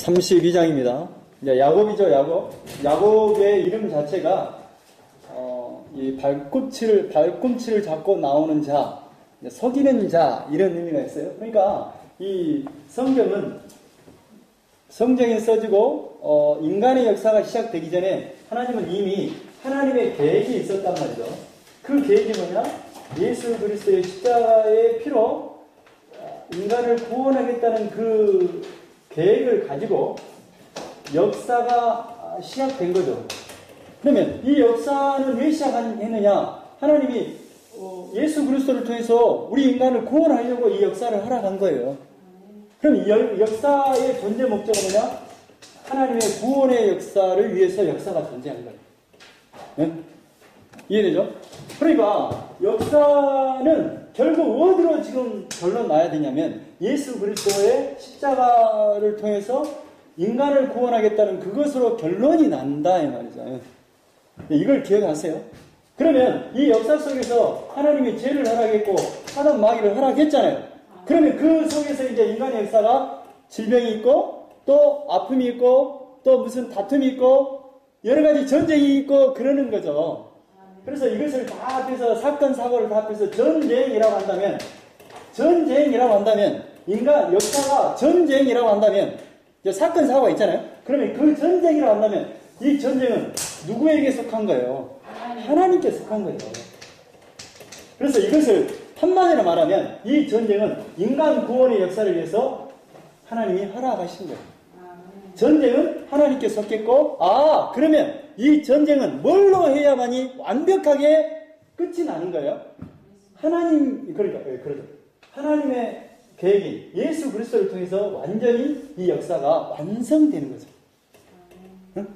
32장입니다. 이제 야곱이죠, 야곱. 야곱의 이름 자체가, 이 발꿈치를 잡고 나오는 자, 속이는 자, 이런 의미가 있어요. 그러니까, 이 성경에 써지고, 인간의 역사가 시작되기 전에 하나님은 이미 하나님의 계획이 있었단 말이죠. 그 계획이 뭐냐? 예수 그리스도의 십자가의 피로 인간을 구원하겠다는 그 계획을 가지고 역사가 시작된 거죠. 그러면 이 역사는 왜 시작했느냐? 하나님이 예수 그리스도를 통해서 우리 인간을 구원하려고 이 역사를 하러간 거예요. 그럼 이 역사의 존재 목적은 뭐냐? 하나님의 구원의 역사를 위해서 역사가 존재한 거예요. 네? 이해되죠? 그러니까 역사는 결국 어디로 지금 결론 나야 되냐면 예수 그리스도의 십자가를 통해서 인간을 구원하겠다는 그것으로 결론이 난다 이 말이죠. 이걸 기억하세요. 그러면 이 역사 속에서 하나님이 죄를 허락했고 사단 마귀를 허락했잖아요. 그러면 그 속에서 이제 인간의 역사가 질병이 있고 또 아픔이 있고 또 무슨 다툼이 있고 여러 가지 전쟁이 있고 그러는 거죠. 그래서 이것을 다 합해서 사건 사고를 다 합해서 전쟁이라고 한다면 인간 역사가 전쟁이라고 한다면 사건 사고가 있잖아요. 그러면 그 전쟁이라고 한다면 이 전쟁은 누구에게 속한 거예요? 하나님께 속한 거예요. 그래서 이것을 한마디로 말하면 이 전쟁은 인간 구원의 역사를 위해서 하나님이 허락하신 거예요. 전쟁은 하나님께 속했고, 그러면 이 전쟁은 뭘로 해야만이 완벽하게 끝이 나는 거예요? 그러죠. 하나님의 계획인 예수 그리스도를 통해서 완전히 이 역사가 완성되는 거죠. 응?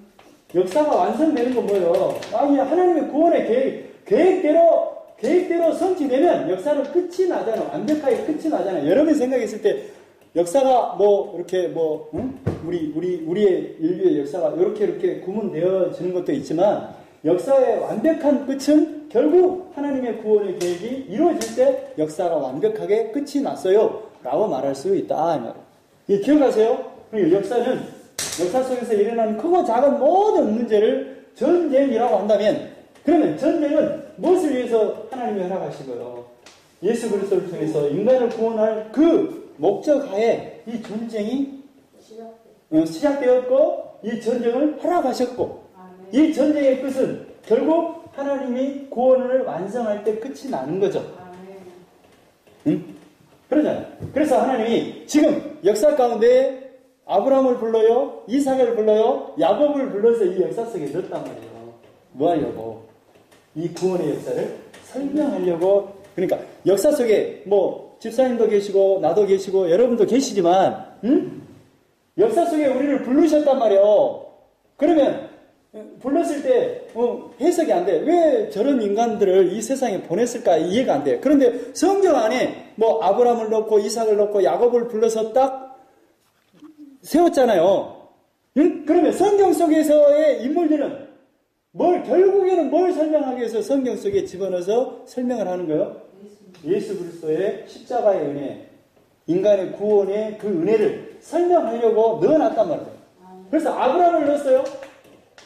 역사가 완성되는 건 뭐예요? 이 하나님의 구원의 계획대로 성취되면 역사는 끝이 나잖아요. 완벽하게 끝이 나잖아요. 여러분이 생각했을 때 역사가 우리의 인류의 역사가 이렇게 구분되어지는 것도 있지만 역사의 완벽한 끝은 결국 하나님의 구원의 계획이 이루어질 때 역사가 완벽하게 끝이 났어요 라고 말할 수 있다. 기억하세요? 역사는 역사 속에서 일어나는 크고 작은 모든 문제를 전쟁이라고 한다면 그러면 전쟁은 무엇을 위해서 하나님이 허락하시고요? 예수 그리스도를 통해서 인간을 구원할 그 목적하에 이 전쟁이 시작되었고 이 전쟁을 허락하셨고 이 전쟁의 끝은 결국 하나님이 구원을 완성할 때 끝이 나는 거죠. 응? 그러잖아요. 그래서 하나님이 지금 역사 가운데 아브라함을 불러요, 이삭을 불러요, 야곱을 불러서 이 역사 속에 넣었단 말이에요. 뭐 하려고? 이 구원의 역사를 설명하려고. 그러니까 역사 속에 집사님도 계시고 나도 계시고 여러분도 계시지만 역사 속에 우리를 부르셨단 말이에요. 그러면 불렀을 때 해석이 안 돼. 왜 저런 인간들을 이 세상에 보냈을까 이해가 안 돼. 그런데 성경 안에 아브라함을 넣고 이삭을 넣고 야곱을 불러서 딱 세웠잖아요. 그러면 성경 속에서의 인물들은 결국에는 뭘 설명하기 위해서 성경 속에 집어넣어서 설명을 하는 거예요? 예수 그리스도의 십자가의 은혜, 인간의 구원의 그 은혜를 설명하려고 넣어놨단 말이에요. 그래서 아브라함을 넣었어요.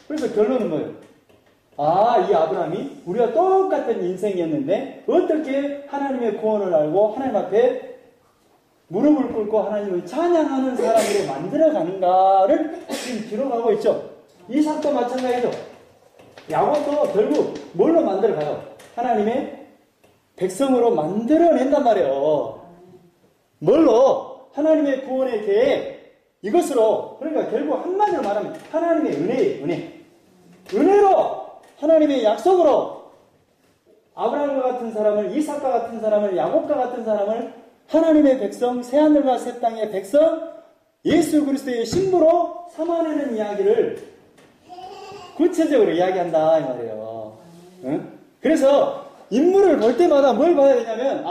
그래서 결론은 뭐예요? 이 아브라함이 우리가 똑같은 인생이었는데 어떻게 하나님의 구원을 알고 하나님 앞에 무릎을 꿇고 하나님을 찬양하는 사람으로 만들어가는가를 지금 기록하고 있죠. 이삭도 마찬가지죠. 야곱도 결국 뭘로 만들어가요? 하나님의 백성으로 만들어낸단 말이에요. 뭘로? 하나님의 구원의 계획, 이것으로. 그러니까 결국 한마디로 말하면 하나님의 은혜예요. 은혜로, 하나님의 약속으로 아브라함과 같은 사람을, 이삭과 같은 사람을, 야곱과 같은 사람을 하나님의 백성, 새하늘과 새 땅의 백성, 예수 그리스도의 신부로 삼아내는 이야기를 구체적으로 이야기한다 이 말이에요. 응? 그래서 인물을 볼 때마다 뭘 봐야 되냐면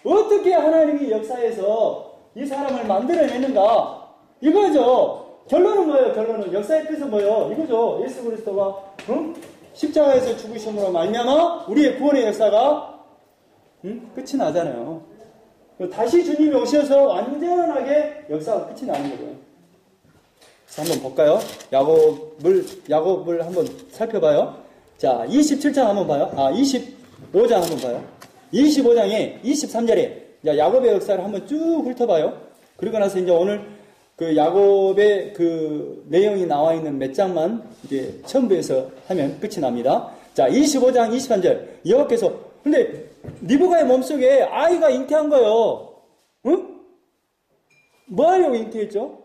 어떻게 하나님이 역사에서 이 사람을 만들어내는가 이거죠. 결론은 뭐예요? 결론은 역사의 뜻은 뭐예요? 이거죠. 예수 그리스도가 십자가에서 죽으심으로 말미암아 우리의 구원의 역사가 끝이 나잖아요. 다시 주님이 오셔서 완전하게 역사가 끝이 나는 거고요. 한번 볼까요? 야곱을 한번 살펴봐요. 자, 27장 한번 봐요. 25장 한번 봐요. 25장에 23절에 야곱의 역사를 한번 쭉 훑어봐요. 그리고 나서 이제 오늘 그 야곱의 그 내용이 나와 있는 몇 장만 이제 첨부해서 하면 끝이 납니다. 자, 25장 23절. 여호와께서, 근데 리브가의 몸속에 아이가 잉태한 거예요. 응? 뭐 하려고 잉태했죠?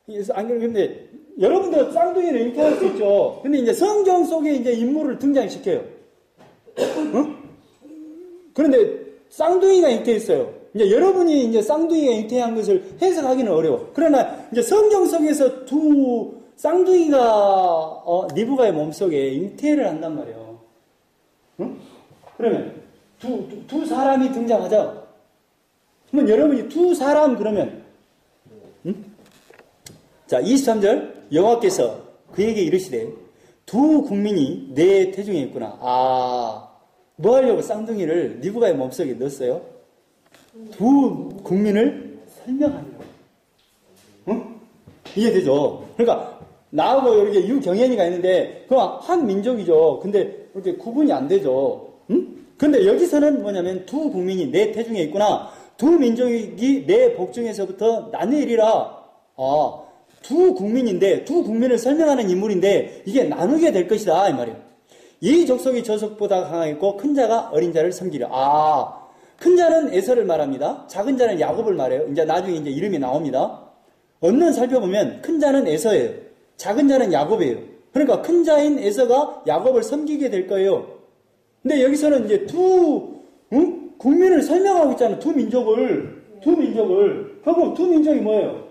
근데 여러분도 쌍둥이를 잉태할 수 있죠. 근데 이제 성경 속에 이제 인물을 등장시켜요. 응? 그런데 쌍둥이가 잉태했어요. 이제 여러분이 이제 쌍둥이가 잉태한 것을 해석하기는 어려워. 그러나 이제 성경 속에서 두 쌍둥이가 리브가의 몸속에 잉태를 한단 말이에요. 응? 그러면 두 사람이 등장하죠. 그러면 여러분이 두 사람 그러면 자, 23절 여호와께서 그에게 이르시되 두 국민이 내 태중에 있구나. 뭐 하려고 쌍둥이를 리브가의 몸속에 넣었어요? 두 국민을 설명하려고. 응? 이해되죠? 그러니까 나하고 이렇게 유경연이가 있는데 그건 한 민족이죠. 근데 이렇게 구분이 안 되죠. 응? 근데 여기서는 뭐냐면 두 국민이 내 태중에 있구나. 두 민족이 내 복중에서부터 나누리라. 두 국민인데 두 국민을 설명하는 인물인데 이게 나누게 될 것이다 이 말이에요. 이 족속이 저 족보다 강하겠고 큰 자가 어린 자를 섬기려. 큰 자는 에서를 말합니다. 작은 자는 야곱을 말해요. 이제 나중에 이제 이름이 나옵니다. 언론 살펴보면 큰 자는 에서예요. 작은 자는 야곱이에요. 그러니까 큰 자인 에서가 야곱을 섬기게 될 거예요. 근데 여기서는 이제 국민을 설명하고 있잖아요. 두 민족을. 그럼 두 민족이 뭐예요?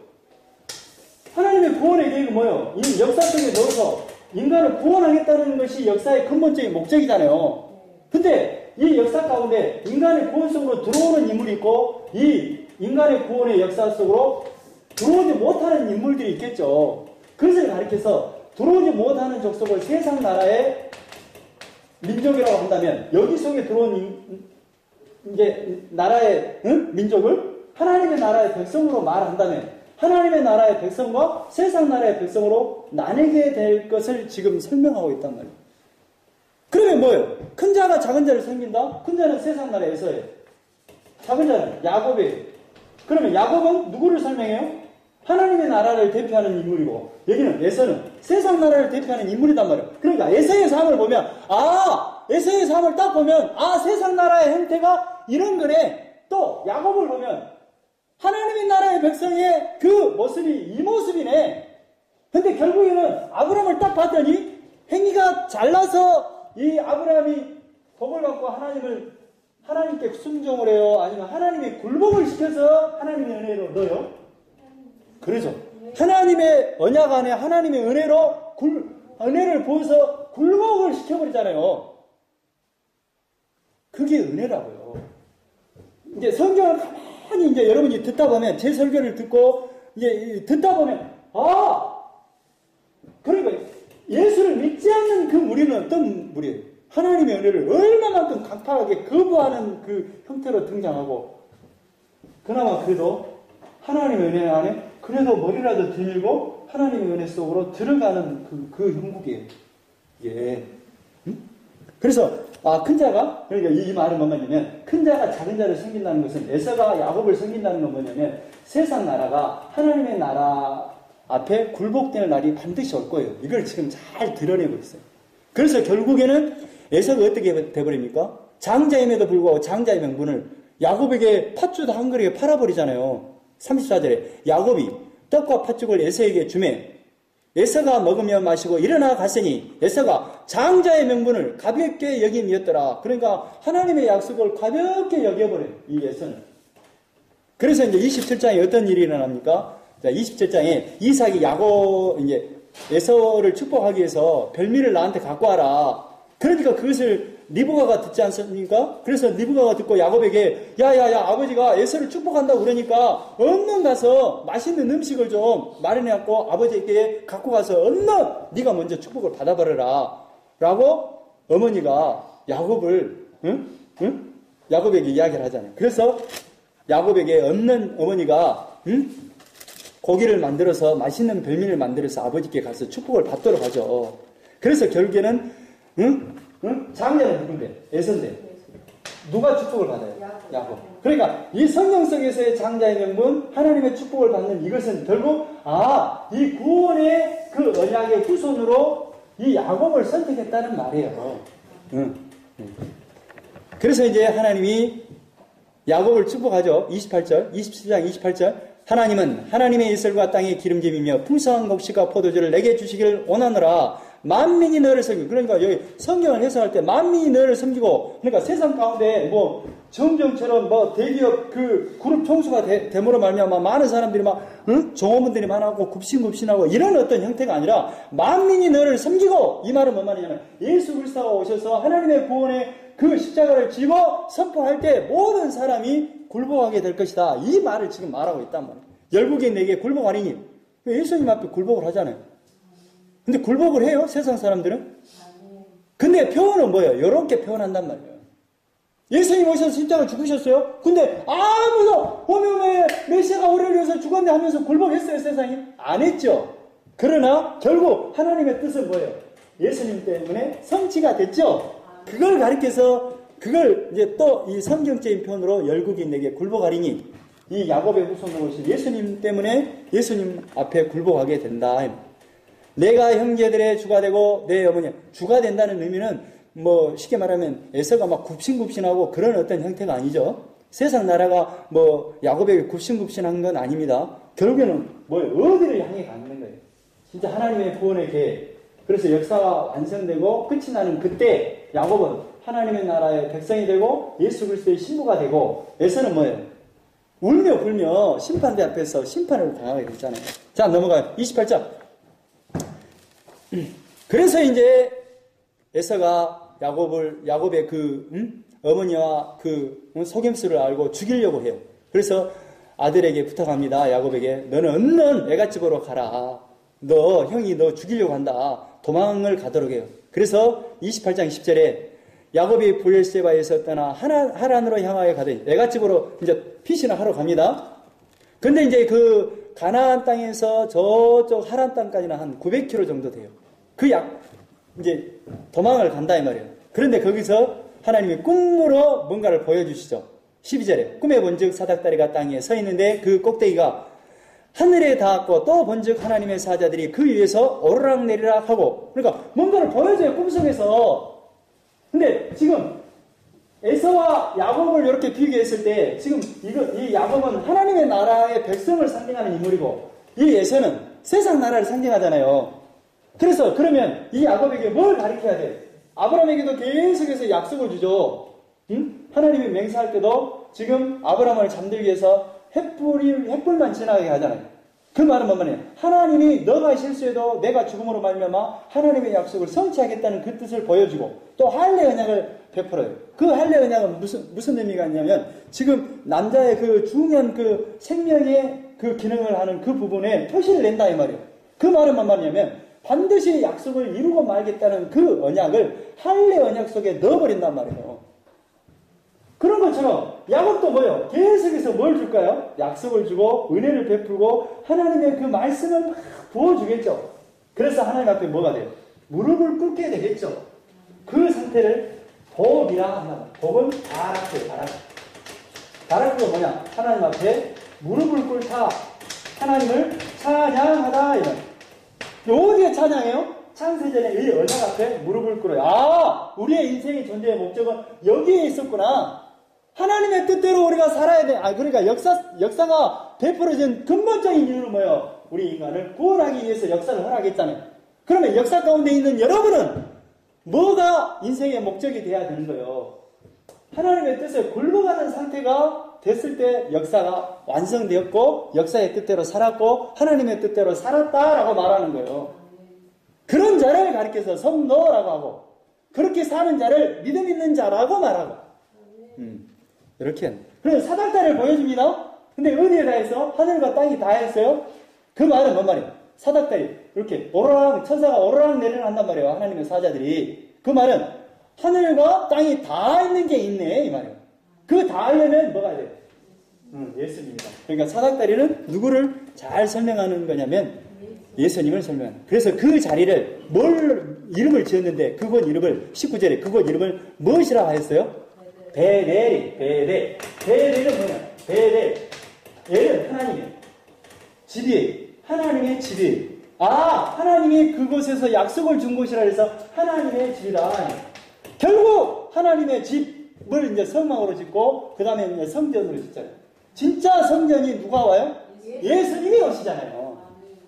하나님의 구원의 계획은 뭐예요? 이 역사 속에 넣어서 인간을 구원하겠다는 것이 역사의 근본적인 목적이잖아요. 근데 이 역사 가운데 인간의 구원 속으로 들어오는 인물이 있고 이 인간의 구원의 역사 속으로 들어오지 못하는 인물들이 있겠죠. 그것을 가리켜서 들어오지 못하는 족속을 세상 나라의 민족이라고 한다면 여기 속에 들어온 이제 나라의 민족을 하나님의 나라의 백성으로 말한다면 하나님의 나라의 백성과 세상 나라의 백성으로 나뉘게 될 것을 지금 설명하고 있단 말이에요. 그러면 뭐예요? 큰 자가 작은 자를 섬긴다? 큰 자는 세상 나라에서예요. 작은 자는 야곱이에요. 그러면 야곱은 누구를 설명해요? 하나님의 나라를 대표하는 인물이고 여기는 에서는 세상 나라를 대표하는 인물이단 말이에요. 그러니까 에서의 삶을 보면 에서의 삶을 딱 보면 세상 나라의 형태가 이런 거네. 또 야곱을 보면 하나님의 나라의 백성의 그 모습이 이 모습이네. 근데 결국에는 아브라함을 딱 봤더니 행위가 잘나서 이 아브라함이 복을 받고 하나님께 순종을 해요? 아니면 하나님이 굴복을 시켜서 하나님의 은혜로 넣어요? 그러죠. 하나님의 언약 안에 하나님의 은혜를 보여서 굴복을 시켜버리잖아요. 그게 은혜라고요. 이제 성경을 가만히 이제 여러분이 듣다 보면, 제 설교를 듣고, 이제 듣다 보면, 그러니까 예수를 믿지 않는 그 무리는 어떤 무리예요? 하나님의 은혜를 얼마만큼 강팍하게 거부하는 그 형태로 등장하고, 그나마 그래도 하나님의 은혜 안에 그래도 머리라도 들고 하나님의 은혜 속으로 들어가는 그 형국이에요. 예. 그래서 큰 자가, 그러니까 이 말은 뭐냐면 큰 자가 작은 자를 섬긴다는 것은 에서가 야곱을 섬긴다는 건 뭐냐면 세상 나라가 하나님의 나라 앞에 굴복되는 날이 반드시 올 거예요. 이걸 지금 잘 드러내고 있어요. 그래서 결국에는 에서가 어떻게 돼버립니까? 장자임에도 불구하고 장자의 명분을 야곱에게 팥죽 한 그릇에 팔아버리잖아요. 34절에 야곱이 떡과 팥죽을 에서에게 주매 에서가 먹으며 마시고 일어나 갔으니 에서가 장자의 명분을 가볍게 여김이었더라. 그러니까 하나님의 약속을 가볍게 여겨버려요. 이 에서는. 그래서 이제 27장에 어떤 일이 일어납니까? 자, 27장에 이삭이 이제 에서를 축복하기 위해서 별미를 나한테 갖고 와라. 그러니까 그것을 리브가가 듣지 않습니까? 그래서 리브가가 듣고 야곱에게 야야야 아버지가 에서를 축복한다고 그러니까 얼른 가서 맛있는 음식을 좀 마련해갖고 아버지에게 갖고 가서 얼른 네가 먼저 축복을 받아버려라 라고 어머니가 야곱을 야곱에게 이야기를 하잖아요. 그래서 야곱에게 얻는 어머니가 고기를 만들어서 맛있는 별미를 만들어서 아버지께 가서 축복을 받도록 하죠. 그래서 결국에는 장자는 누군데? 에서인데 누가 축복을 받아요? 야곱. 그러니까 이 성경 속에서의 장자의 명분, 하나님의 축복을 받는 이것은 결국 이 구원의 그 언약의 후손으로 이 야곱을 선택했다는 말이에요. 그래서 이제 하나님이 야곱을 축복하죠. 28절, 27장 28절. 하나님은 하나님의 이슬과 땅의 기름짐이며 풍성한 곡식과 포도주를 내게 주시기를 원하노라. 만민이 너를 섬기고, 그러니까 여기 성경을 해석할 때 만민이 너를 섬기고, 그러니까 세상 가운데 뭐 정정처럼 뭐 대기업 그 그룹 총수가 됨으로 말미암아 많은 사람들이 막 종업원들이 많아고 굽신굽신하고 이런 어떤 형태가 아니라 만민이 너를 섬기고, 이 말은 뭔 말이냐면 예수 그리스도가 오셔서 하나님의 구원의 그 십자가를 지고 선포할 때 모든 사람이 굴복하게 될 것이다. 이 말을 지금 말하고 있단 말이에요. 열국인 내게 굴복하리니, 예수님 앞에 굴복을 하잖아요. 근데 굴복을 해요? 세상 사람들은? 근데 표현은 뭐예요? 이렇게 표현한단 말이에요. 예수님 오셔서 십자가 죽으셨어요? 근데 아무도 오면 메시아가 우리를 위해서 죽었네 하면서 굴복했어요, 세상이? 안 했죠. 그러나 결국 하나님의 뜻은 뭐예요? 예수님 때문에 성취가 됐죠. 그걸 가리켜서 그걸 이제 또 이 성경적인 표현으로 열국인에게 굴복하리니, 이 야곱의 후손으로 오신 예수님 때문에 예수님 앞에 굴복하게 된다. 내가 형제들의 주가 되고 내 어머니 주가 된다는 의미는 뭐 쉽게 말하면 에서가 막 굽신굽신하고 그런 어떤 형태가 아니죠. 세상 나라가 뭐 야곱에게 굽신굽신한 건 아닙니다. 결국에는 뭐예요? 어디를 향해 가는 거예요? 진짜 하나님의 구원의 계획. 그래서 역사가 완성되고 끝이 나는 그때 야곱은 하나님의 나라의 백성이 되고 예수 그리스도의 신부가 되고, 에서는 뭐예요? 울며 불며 심판대 앞에서 심판을 당하게 됐잖아요. 자, 넘어가요. 28장. 그래서 이제 에서가 야곱의 어머니와 그 속임수를 알고 죽이려고 해요. 그래서 아들에게 부탁합니다. 야곱에게, 너는 얼른 애갓집으로 가라. 형이 너 죽이려고 한다. 도망을 가도록 해요. 그래서 28장 10절에 야곱이 브엘세바에서 떠나 하란으로 향하여 가더니 애갓집으로 이제 피신을 하러 갑니다. 근데 이제 그 가나안 땅에서 저쪽 하란 땅까지는 한 900km 정도 돼요. 이제 도망을 간다 이 말이에요. 그런데 거기서 하나님이 꿈으로 뭔가를 보여주시죠. 12절에 꿈에 본즉 사닥다리가 땅에 서 있는데 그 꼭대기가 하늘에 닿았고, 또 본즉 하나님의 사자들이 그 위에서 오르락내리락 하고, 그러니까 뭔가를 보여줘요, 꿈속에서. 근데 지금 에서와 야곱을 이렇게 비교했을 때 지금 이 야곱은 하나님의 나라의 백성을 상징하는 인물이고, 이 에서는 세상 나라를 상징하잖아요. 그래서 그러면 이 야곱에게 뭘 가르쳐야 돼? 아브라함에게도 계속해서 약속을 주죠. 하나님이 맹세할 때도 지금 아브라함을 잠들기 위해서 횃불만 지나가게 하잖아요. 그 말은 뭔 말이에요? 하나님이 너가 실수해도 내가 죽음으로 말미암아 하나님의 약속을 성취하겠다는 그 뜻을 보여주고, 또 할례 언약을 베풀어요. 그 할례 언약은 무슨 의미가 있냐면, 지금 남자의 그 중요한 그 생명의 그 기능을 하는 그 부분에 표시를 낸다 이 말이에요. 그 말은 뭔 말이냐면 반드시 약속을 이루고 말겠다는 그 언약을 할례 언약 속에 넣어버린단 말이에요. 그런 것처럼 야곱도 뭐예요? 계속해서 뭘 줄까요? 약속을 주고 은혜를 베풀고 하나님의 그 말씀을 막 부어주겠죠. 그래서 하나님 앞에 뭐가 돼요? 무릎을 꿇게 되겠죠. 그 상태를 복이라 한다. 복은 바라크예요. 바라크가 뭐냐? 하나님 앞에 무릎을 꿇다, 하나님을 찬양하다 이런. 어디에 찬양해요? 창세전에 이 언약 앞에 무릎을 꿇어요. 우리의 인생의 존재의 목적은 여기에 있었구나. 하나님의 뜻대로 우리가 살아야 돼. 그러니까 역사가 베풀어진 근본적인 이유는 뭐예요? 우리 인간을 구원하기 위해서 역사를 허락했잖아요. 그러면 역사 가운데 있는 여러분은 뭐가 인생의 목적이 돼야 되는 거예요? 하나님의 뜻에 굴러가는 상태가 됐을 때 역사가 완성되었고, 역사의 뜻대로 살았고, 하나님의 뜻대로 살았다라고 말하는 거예요. 그런 자를 가리켜서 성도라고 하고, 그렇게 사는 자를 믿음 있는 자라고 말하고, 이렇게. 그래서 사닥다리를 보여줍니다. 근데 어디에 닿았어? 하늘과 땅이 닿았어요? 그 말은 뭔 말이에요? 사닥다리. 이렇게 천사가 오르락 내리락 한단 말이에요. 하나님의 사자들이. 그 말은 하늘과 땅이 닿아 있는 게 있네 이 말이에요. 그 닿으려면 뭐가 돼요? 예수님이다. 그러니까 사닥다리는 누구를 잘 설명하는 거냐면 예수님을 설명하는. 그래서 그 자리를 이름을 지었는데 그곳 이름을 19절에 그곳 이름을 무엇이라 하였어요? 베델이. 베델은 뭐냐? 베델. 얘는 하나님의 집이에요. 하나님의 집이에요. 하나님이 그곳에서 약속을 준 곳이라 해서 하나님의 집이다. 결국 하나님의 집을 이제 성막으로 짓고 그 다음에 이제 성전으로 짓잖아요. 진짜 성전이 누가 와요? 예수님이 오시잖아요.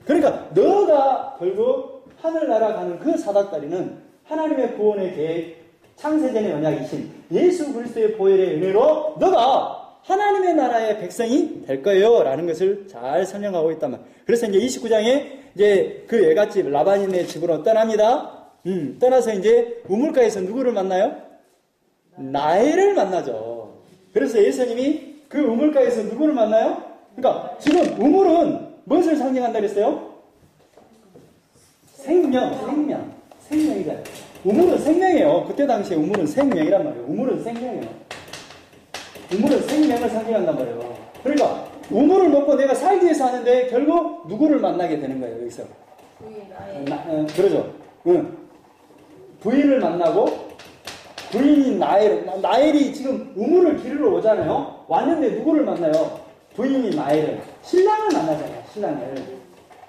그러니까 너가 결국 하늘나라 가는 그 사닥다리는 하나님의 구원의 계획, 창세전의 언약이신 예수 그리스도의 보혈의 은혜로 너가 하나님의 나라의 백성이 될 거예요 라는 것을 잘 설명하고 있단 말이에요. 그래서 이제 29장에 이제 그 애갓집 라반이네 집으로 떠납니다. 떠나서 이제 우물가에서 누구를 만나요? 나엘을 만나죠. 그래서 예수님이 그 우물가에서 누구를 만나요? 그러니까 지금 우물은 무엇을 상징한다 그랬어요? 생명이잖아요. 우물은 생명이에요. 그때 당시에 우물은 생명이란 말이에요. 우물은 생명이에요. 우물은 생명을 상징한단 말이에요. 그러니까 우물을 먹고 내가 살기 위해서 하는데 결국 누구를 만나게 되는 거예요. 여기서 그러죠. 부인을 만나고 부인인 나엘이 지금 우물을 기르러 오잖아요. 왔는데 누구를 만나요? 부인인 나엘을 신랑을 만나잖아요.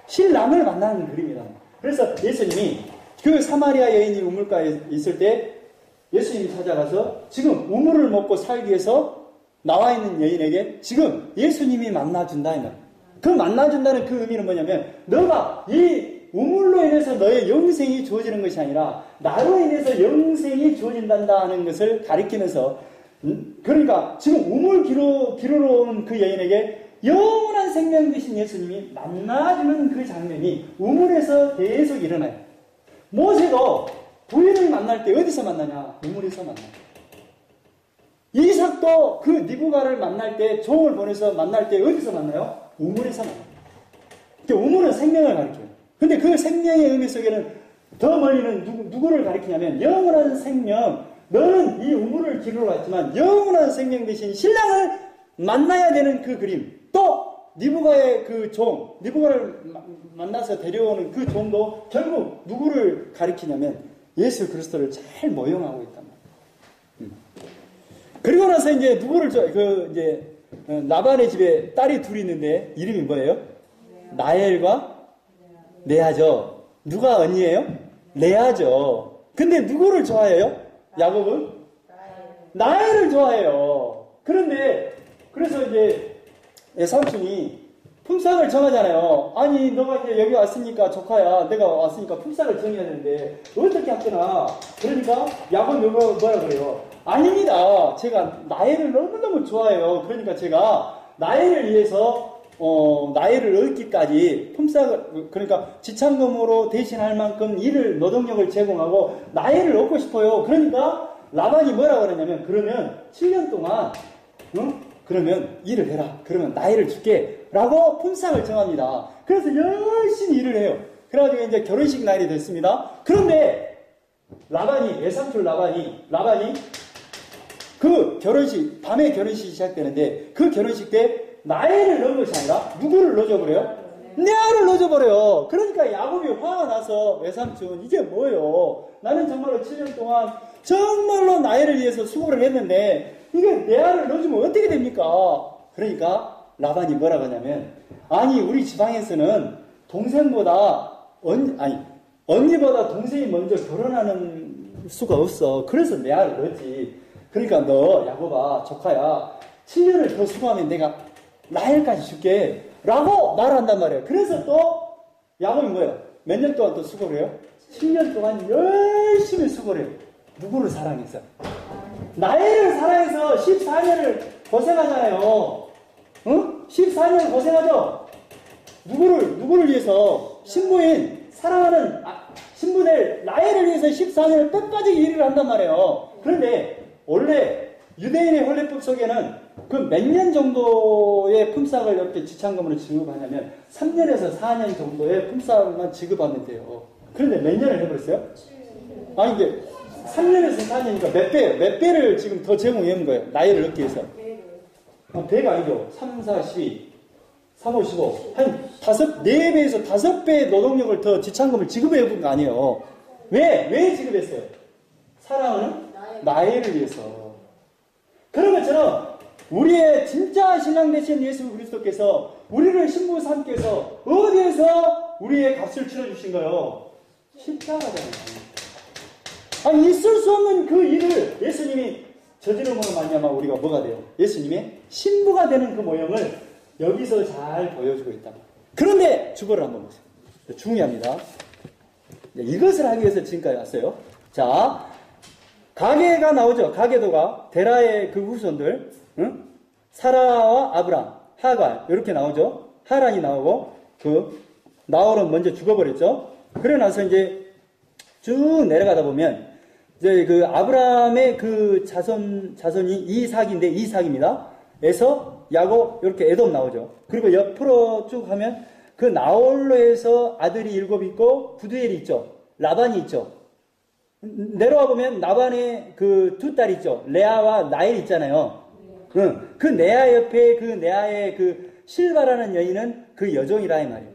신랑을 만나는 그림이다. 그래서 예수님이 그 사마리아 여인이 우물가에 있을 때 예수님이 찾아가서 지금 우물을 먹고 살기 위해서 나와 있는 여인에게 지금 예수님이 만나준다. 그 만나준다는 그 의미는 뭐냐면 너가 이 우물로 인해서 너의 영생이 주어지는 것이 아니라 나로 인해서 영생이 주어진다는 것을 가리키면서 그러니까 지금 우물 기르러 오는 그 여인에게 영원한 생명 되신 예수님이 만나주는 그 장면이 우물에서 계속 일어나요. 모세도 부인을 만날 때 어디서 만나냐? 우물에서 만나요. 이삭도 그 니부가를 만날 때 종을 보내서 만날 때 어디서 만나요? 우물에서 만나요. 그러니까 우물은 생명을 가리켜요. 근데 그 생명의 의미 속에는 더 멀리는 누구를 가리키냐면 영원한 생명. 너는 이 우물을 기르러 왔지만 영원한 생명 대신 신랑을 만나야 되는 그 그림. 또 니부가의 그 종, 니부가를 만나서 데려오는 그 종도 결국 누구를 가리키냐면 예수 그리스도를 잘 모형하고 있단 말이에요. 그리고 나서 이제 누구를 라반의 집에 딸이 둘이 있는데 이름이 뭐예요? 나엘과 레아죠. 누가 언니예요? 레아죠. 근데 누구를 좋아해요? 야곱은? 나엘을 좋아해요. 그래서 이제 삼촌이 품삯을 정하잖아요. 아니 너가 이제 여기 왔으니까 조카야, 내가 왔으니까 품삯을 정해야 되는데 어떻게 할거나. 그러니까 야곱이 뭐라 그래요? 아닙니다. 제가 나엘을 너무너무 좋아해요. 그러니까 제가 나엘을 위해서 나엘을 얻기까지 품삯을, 그러니까 지참금으로 대신할 만큼 노동력을 제공하고 나엘을 얻고 싶어요. 그러니까 라반이 뭐라 그러냐면 그러면 7년 동안 그러면 일을 해라. 그러면 나엘을 줄게. 라고 품삯을 정합니다. 그래서 열심히 일을 해요. 그래가지고 이제 결혼식 날이 됐습니다. 그런데 외삼촌 라반이 그 결혼식, 밤에 결혼식이 시작되는데 그 결혼식 때 나엘을 넣은 것이 아니라 누구를 넣어줘버려요? 레아를 넣어줘버려요. 그러니까 야곱이 화가 나서 외삼촌 이게 뭐예요? 나는 정말로 7년 동안 정말로 나엘을 위해서 수고를 했는데 이게 레아를 넣어주면 어떻게 됩니까? 그러니까 라반이 뭐라고 하냐면 아니 우리 지방에서는 언니보다 동생이 먼저 결혼하는 수가 없어. 그래서 레아를 넣었지. 그러니까 너 야곱아 조카야 7년을 더 수고하면 내가 나엘까지 줄게 라고 말한단 말이에요. 그래서 또 야곱이 뭐예요? 몇 년 동안 또 수고를 해요? 10년 동안 열심히 수고를 해요. 누구를 사랑해서? 나엘을 사랑해서 14년을 고생하잖아요. 14년을 고생하죠? 누구를 위해서? 신부인, 사랑하는 신부들 나엘을 위해서 14년을 끝까지 일을 한단 말이에요. 그런데 원래 유대인의 혼례법 속에는 그 몇 년 정도의 품삯을 이렇게 지참금으로 지급하냐면 3년에서 4년 정도의 품삯만 지급하면 돼요. 그런데 몇 년을 해버렸어요? 아니 이게 3년에서 4년이니까 몇 배를 지금 더 제공해 온 거예요. 나이를 얻기 위해서. 배가 아니죠. 3, 4, 12, 3, 5, 15. 한 4배에서 5배의 노동력을 더 지참금을 지급해 본 거 아니에요. 왜 지급했어요? 사랑하는 나이를 위해서. 그런 것처럼 우리의 진짜 신랑 되신 예수 그리스도께서 우리를 신부 삼께서 어디에서 우리의 값을 치러주신 거예요? 십자가잖아요. 아니, 있을 수 없는 그 일을 예수님이 저지름으로 말미암아 우리가 뭐가 돼요? 예수님의 신부가 되는 그 모형을 여기서 잘 보여주고 있다. 그런데 주보를 한번 보세요. 중요합니다. 이것을 하기 위해서 지금까지 왔어요. 자, 가계가 나오죠. 가계도가 데라의 그 후손들, 응? 사라와 아브람, 하갈 이렇게 나오죠. 하란이 나오고 그 나홀은 먼저 죽어버렸죠. 그래 나서 이제 쭉 내려가다 보면 이제 그 아브라함의 그 자손이 이삭인데 이삭입니다. 에서 야곱 이렇게 에돔 나오죠. 그리고 옆으로 쭉 하면 그 나홀로 해서 아들이 7 있고 부두엘이 있죠. 라반이 있죠. 내려와 보면 라반의 그 2딸이 있죠. 레아와 나엘 있잖아요. 그 레아 옆에 그 레아의 그 실바라는 여인은 그 여종이라 이 말이에요.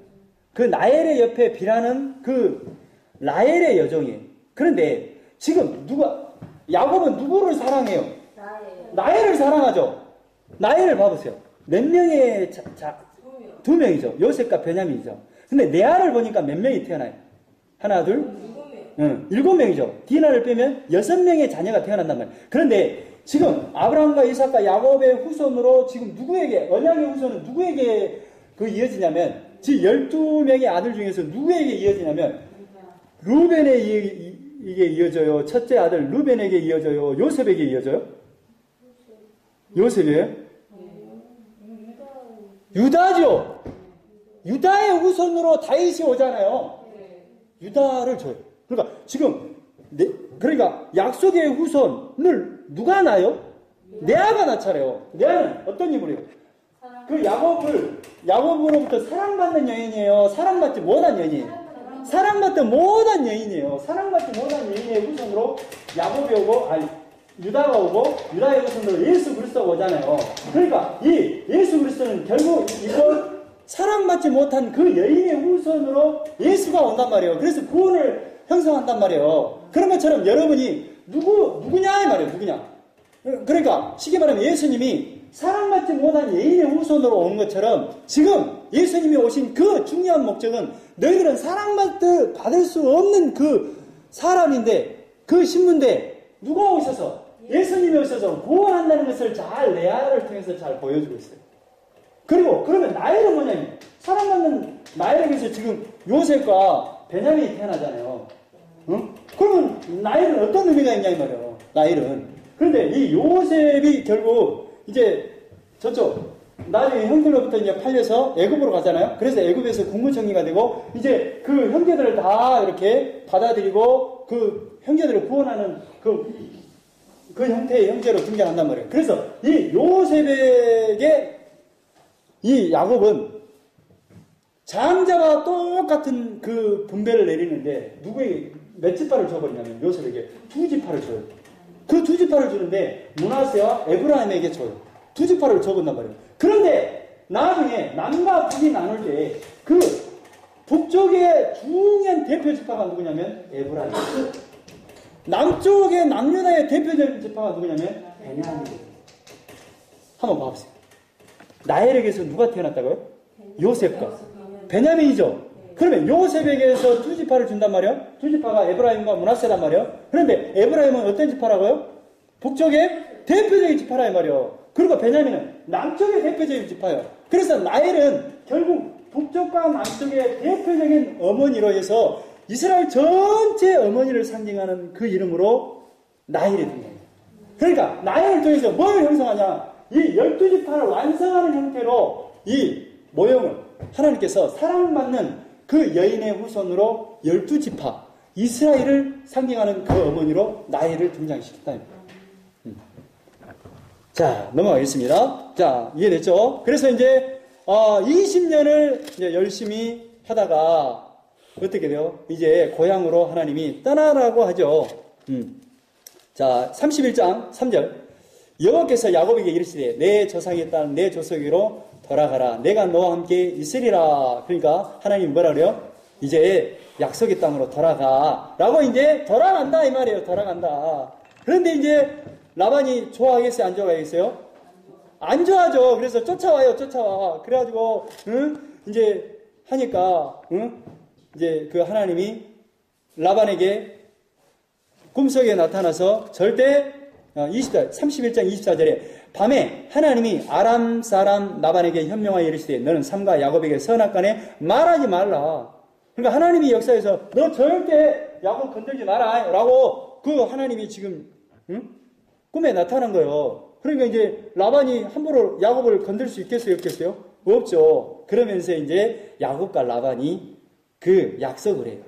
그 나엘의 옆에 비라는 그 라헬의 여종이에요. 그런데 지금 야곱은 누구를 사랑해요? 나엘을 사랑하죠. 나엘을 봐보세요. 몇 명의 2명이죠. 요셉과 베냐민이죠. 근데 레아를 보니까 몇 명이 태어나요? 하나, 둘, 7명이죠. 디나를 빼면 6명의 자녀가 태어난단 말이에요. 그런데 지금 아브라함과 이삭과 야곱의 후손으로 지금 누구에게, 언약의 후손은 누구에게 그 이어지냐면, 지 12명의 아들 중에서 누구에게 이어지냐면, 루벤에게 이어져요. 첫째 아들 루벤에게 이어져요. 요셉에게 이어져요? 요셉이에요? 유다죠. 유다의 후손으로 다윗이 오잖아요. 유다를 줘요. 그러니까 지금 그러니까 약속의 후손을 누가 낳아요? 레아가 낳잖아요. 레아는 어떤 인물이에요? 그 야곱으로부터 사랑받는 여인이에요. 사랑받지 못한 여인이에요. 사랑받지 못한 여인이에요. 사랑받지 못한 여인의 후손으로 야곱이 오고 유다가 오고 유다의 후손으로 예수 그리스도가 오잖아요. 그러니까 이 예수 그리스도는 결국 이걸 사랑받지 못한 그 여인의 후손으로 예수가 온단 말이에요. 그래서 구원을 형성한단 말이에요. 그런 것처럼 여러분이 누구냐 이 말이에요. 누구냐. 그러니까 쉽게 말하면 예수님이 사랑받지 못한 여인의 후손으로 온 것처럼 지금 예수님이 오신 그 중요한 목적은 너희들은 사랑받을 수 없는 그 사람인데 그 신분인데 누가 오셔서 예수님이 오셔서 구원한다는 것을 잘 레아를 통해서 잘 보여주고 있어요. 그리고 그러면 나엘은 뭐냐면 사랑받는 나엘에게서 지금 요셉과 베냐민이 태어나잖아요. 응? 그러면 나엘은 어떤 의미가 있냐 이 말이에요. 나엘은. 그런데 이 요셉이 결국 이제 저쪽 나중에 형들로부터 이제 팔려서 애굽으로 가잖아요. 그래서 애굽에서 국무총리가 되고 이제 그 형제들을 다 이렇게 받아들이고 그 형제들을 구원하는 그 형태의 형제로 등장한단 말이에요. 그래서 이 요셉에게 이 야곱은 장자와 똑같은 그 분배를 내리는데 누구에게 몇 지파를 줘버리냐면 요셉에게 2지파를 줘요. 그 2지파를 주는데 므낫세와 에브라임에게 줘요. 2지파를 줘본단 말이에요. 그런데 나중에 남과 북이 나눌 때 그 북쪽의 중요한 대표 지파가 누구냐면 에브라임. 남쪽의 남유다의 대표적인 지파가 누구냐면 베냐민이에요. 한번 봐보세요. 나엘에게서 누가 태어났다고요? 요셉과 베냐민이죠. 그러면 요셉에게서 2지파를 준단 말이에요. 2지파가 에브라임과 므낫세란 말이에요. 그런데 에브라임은 어떤 지파라고요? 북쪽의 대표적인 지파라 이 말이에요. 그리고 베냐민은 남쪽의 대표적인 지파예요. 그래서 나엘은 결국 북쪽과 남쪽의 대표적인 어머니로 해서 이스라엘 전체 어머니를 상징하는 그 이름으로 나엘이 등장해요. 그러니까 나엘을 통해서 뭘 형성하냐? 이 12지파를 완성하는 형태로 이 모형을 하나님께서 사랑받는 그 여인의 후손으로 12지파 이스라엘을 상징하는 그 어머니로 나엘을 등장시켰다. 자, 넘어가겠습니다. 자, 이해됐죠? 그래서 이제 20년을 이제 열심히 하다가 어떻게 돼요? 이제 고향으로 하나님이 떠나라고 하죠. 자, 31장 3절. 여호와께서 야곱에게 이르시되 내 조상의 땅 내 조속으로 돌아가라. 내가 너와 함께 있으리라. 그러니까 하나님이 뭐라 그래요? 이제 약속의 땅으로 돌아가. 라고 이제 돌아간다 이 말이에요. 돌아간다. 그런데 이제 라반이 좋아하겠어요? 안 좋아하겠어요? 안 좋아하죠. 그래서 쫓아와요. 쫓아와. 그래가지고 이제 하니까 이제 그 하나님이 라반에게 꿈속에 나타나서 절대 31장 24절에 밤에 하나님이 아람 사람 라반에게 현명하여 이르시되 너는 삼가 야곱에게 선악간에 말하지 말라. 그러니까 하나님이 역사에서 너 절대 야곱 건들지 마라 라고 그 하나님이 지금 꿈에 나타난 거예요. 그러니까 이제 라반이 함부로 야곱을 건들 수 있겠어요? 없겠어요? 없죠. 그러면서 이제 야곱과 라반이 그 약속을 해요.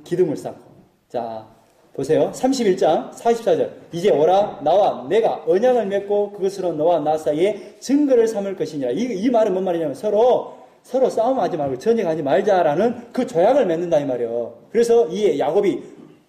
기둥을 쌓고. 자, 보세요. 31장 44절. 이제 오라 나와 내가 언약을 맺고 그것으로 너와 나 사이에 증거를 삼을 것이니라. 이 말은 뭔 말이냐면 서로 싸움하지 말고 전쟁하지 말자라는 그 조약을 맺는다 이 말이에요. 그래서 이에 야곱이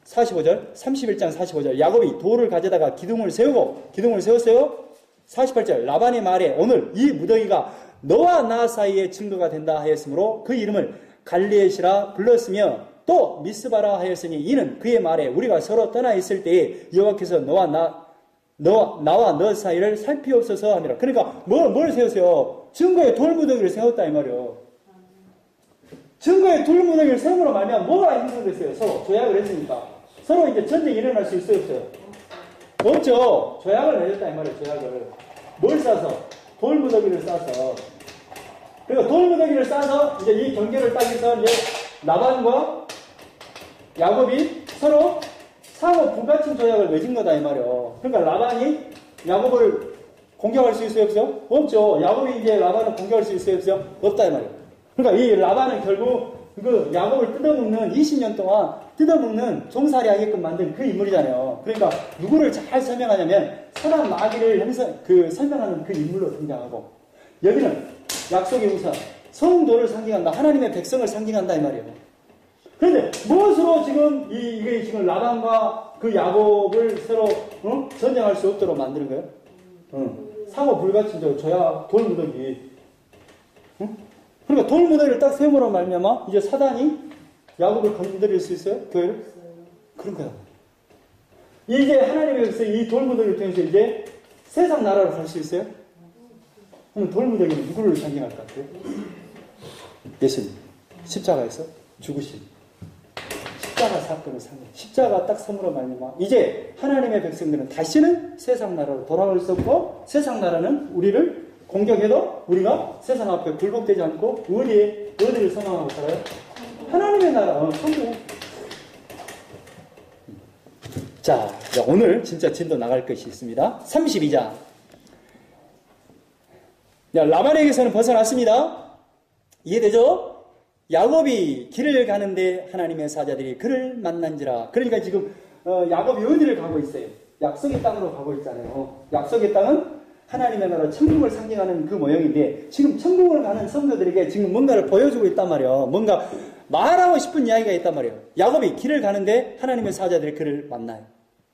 45절 31장 45절 야곱이 돌을 가져다가 기둥을 세웠어요. 48절 라반의 말에 오늘 이 무더기가 너와 나 사이에 증거가 된다 하였으므로 그 이름을 갈레앗이라 불렀으며 또 미스바라 하였으니 이는 그의 말에 우리가 서로 떠나 있을 때에 여호와께서 나와 너 사이를 살피옵소서 하니라. 그러니까 뭘 세우세요? 증거의 돌무더기를 세웠다 이 말이에요. 증거의 돌무더기를 세움으로 말미암아 뭐가 힘들겠어요? 서로 조약을 했으니까 서로 이제 전쟁이 일어날 수 있어요 없어요? 없죠. 조약을 맺었다 이 말이에요. 조약을 뭘 싸서? 돌무더기를 싸서. 그리고 돌무더기를 싸서 이제 이 경계를 딱 해서 이제 라반과 야곱이 서로 상호 불가침 조약을 맺은 거다 이 말이에요. 그러니까 라반이 야곱을 공격할 수 있어요 없어요? 없죠. 야곱이 이제 라반을 공격할 수 있어요 없어요? 없다 이 말이에요. 그러니까 이 라반은 결국 그 야곱을 뜯어먹는 20년 동안 뜯어먹는 종살이 하게끔 만든 그 인물이잖아요. 그러니까 누구를 잘 설명하냐면 사람 마귀를 설명하는 그 인물로 등장하고 여기는 약속의 우선 성도를 상징한다. 하나님의 백성을 상징한다 이 말이에요. 그런데 무엇으로 지금 이게 지금 라반과 그 야곱을 서로 전쟁할 수 없도록 만드는 거예요? 상호 불가침적 조약 돌무더기. 그러니까 돌무더기를 딱 세움으로 말미암아 이제 사단이 야곱을 건드릴 수 있어요? 교회를? 그런 거야. 이제 하나님께서 이 돌무더기를 통해서 이제 세상 나라로 갈 수 있어요? 그럼 돌무더기는 누구를 상징할 것 같아요? 예수님. 십자가에서 죽으신. 십자가 사건을 상징. 십자가 딱 섬으로 말미암아 이제 하나님의 백성들은 다시는 세상 나라로 돌아갈 수 없고 세상 나라는 우리를 공격해도 우리가 세상 앞에 굴복되지 않고 어디를 선망하고 살아요? 하나님의 나라, 성경. 자, 오늘 진짜 진도 나갈 것이 있습니다. 32장. 라반에게서는 벗어났습니다. 이해되죠? 야곱이 길을 가는데 하나님의 사자들이 그를 만난지라. 그러니까 지금 야곱이 어디를 가고 있어요? 약속의 땅으로 가고 있잖아요. 약속의 땅은 하나님의 나라 천국을 상징하는 그 모형인데 지금 천국을 가는 성도들에게 지금 뭔가를 보여주고 있단 말이에요. 뭔가 말하고 싶은 이야기가 있단 말이에요. 야곱이 길을 가는데 하나님의 사자들이 그를 만나요.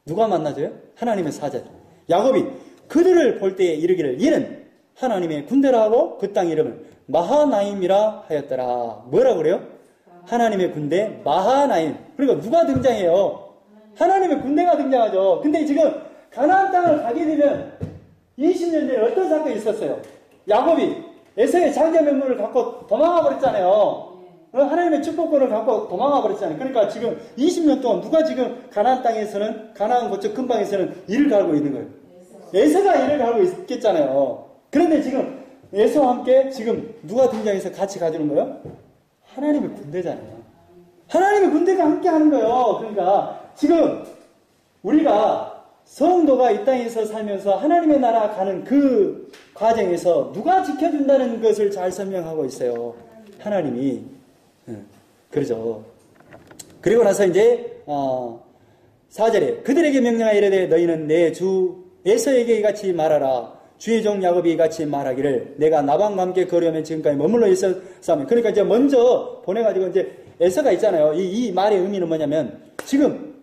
누가 만나줘요? 하나님의 사자들. 야곱이 그들을 볼 때에 이르기를 이는 하나님의 군대라 하고 그 땅 이름을 마하나임이라 하였더라. 뭐라 그래요? 하나님의 군대 마하나임. 그러니까 누가 등장해요? 하나님의 군대가 등장하죠. 근데 지금 가나안 땅을 가게 되면 20년 전에 어떤 사건이 있었어요? 야곱이 에서의 장자 명물을 갖고 도망가 버렸잖아요. 하나님의 축복권을 갖고 도망가 버렸잖아요. 그러니까 지금 20년 동안 누가 지금 가나안 땅에서는 가나안 고척 근방에서는 일을 갈고 있는 거예요. 에서가 일을 갈고 있겠잖아요. 그런데 지금 에서와 함께 지금 누가 등장해서 같이 가주는 거예요? 하나님의 군대잖아요. 하나님의 군대가 함께 하는 거예요. 그러니까 지금 우리가 성도가 이 땅에서 살면서 하나님의 나라 가는 그 과정에서 누가 지켜준다는 것을 잘 설명하고 있어요. 하나님이. 그러죠. 그리고 나서 이제 4절에 그들에게 명령하여 이르되 너희는 내 주 에서에게 같이 말하라. 주의 종 야곱이 같이 말하기를 내가 나방과 함께 거류하면 지금까지 머물러 있었사면. 그러니까 이제 먼저 보내가지고 이제 에서가 있잖아요. 이 말의 의미는 뭐냐면 지금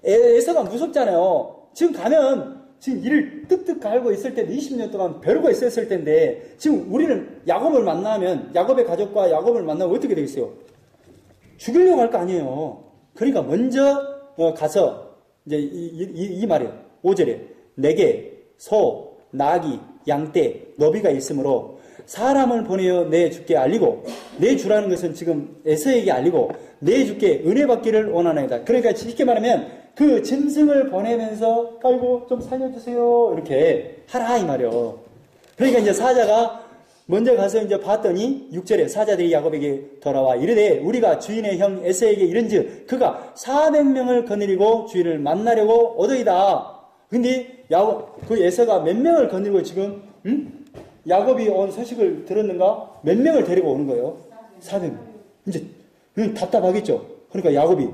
에서가 무섭잖아요. 지금 가면 지금 이를 뜩뜩 갈고 있을 때도 20년 동안 벼르고 있었을 텐데 지금 우리는 야곱을 만나면 야곱의 가족과 야곱을 만나면 어떻게 되겠어요? 죽이려고 할 거 아니에요. 그러니까 먼저 가서 이제 이 말이에요. 5절에 내게 소, 나귀, 양떼, 너비가 있으므로 사람을 보내어 내 주께 알리고 내 주라는 것은 지금 에서에게 알리고 내 주께 은혜 받기를 원하나이다. 그러니까 쉽게 말하면 그 짐승을 보내면서 아이고 좀 살려주세요 이렇게 하라 이 말이요. 그러니까 이제 사자가 먼저 가서 이제 봤더니 6절에 사자들이 야곱에게 돌아와 이르되 우리가 주인의 형 에서에게 이른즉 그가 400명을 거느리고 주인을 만나려고 오더이다. 근데 그 에서가 몇 명을 거느리고 지금 야곱이 온 소식을 들었는가? 몇 명을 데리고 오는 거예요? 400명. 이제 답답하겠죠. 그러니까 야곱이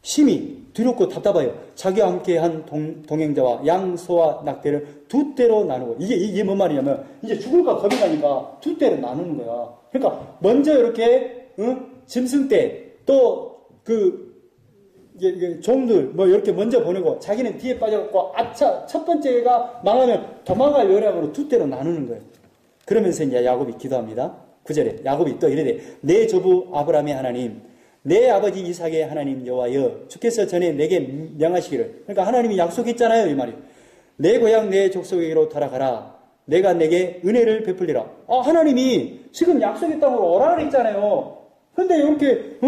심히 두렵고 답답해요. 자기와 함께 한 동행자와 양, 소와 낙대를 두 떼로 나누고 이게 뭔 말이냐면 이제 죽을까 겁이 나니까 두 떼로 나누는 거야. 그러니까 먼저 이렇게 짐승떼 또 이게 종들 뭐 이렇게 먼저 보내고 자기는 뒤에 빠져갖고 아차 첫 번째가 망하면 도망갈 요량으로 두 떼로 나누는 거예요. 그러면서 이제 야곱이 기도합니다. 9절에 야곱이 또 이르되 내 조부 아브라함의 하나님 내 아버지 이삭의 하나님 여호와여 주께서 전에 내게 명하시기를 그러니까 하나님이 약속했잖아요 이 말이에요. 내 고향 내 족속에게로 돌아가라 내가 내게 은혜를 베풀리라. 하나님이 지금 약속의 땅으로 오라 그랬잖아요. 근데 이렇게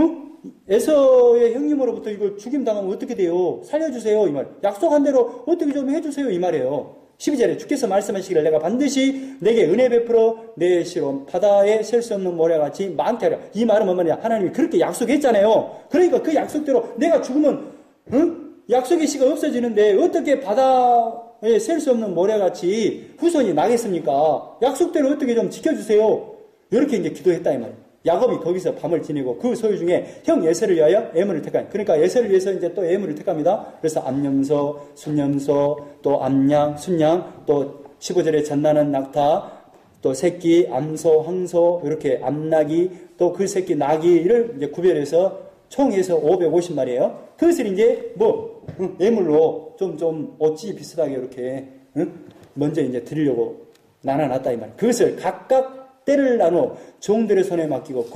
에서의 형님으로부터 이거 죽임당하면 어떻게 돼요? 살려주세요 이 말. 약속한 대로 어떻게 좀 해주세요 이 말이에요. 12절에 주께서 말씀하시기를 내가 반드시 내게 은혜 베풀어 내 시로 바다에 셀 수 없는 모래같이 많게 하려. 이 말은 뭐냐? 하나님이 그렇게 약속했잖아요. 그러니까 그 약속대로 내가 죽으면 약속의 시가 없어지는데 어떻게 바다에 셀 수 없는 모래같이 후손이 나겠습니까? 약속대로 어떻게 좀 지켜주세요. 이렇게 이제 기도했다 이 말이에요. 야곱이 거기서 밤을 지내고 그 소유 중에 형 에서를 위하여 에물을 택하니 그러니까 에서를 위해서 이제 또 에물을 택합니다. 그래서 암염소, 순염소, 또 암양, 순양, 또 15절에 젖나는 낙타, 또 새끼, 암소, 황소 이렇게 암나귀, 또 그 새끼 나귀를 이제 구별해서 총해서 550마리예요. 그것을 이제 에물로 좀 어찌 비슷하게 이렇게 먼저 이제 드리려고 나눠놨다 이 말. 그것을 각각 때를 나누어 종들의 손에 맡기고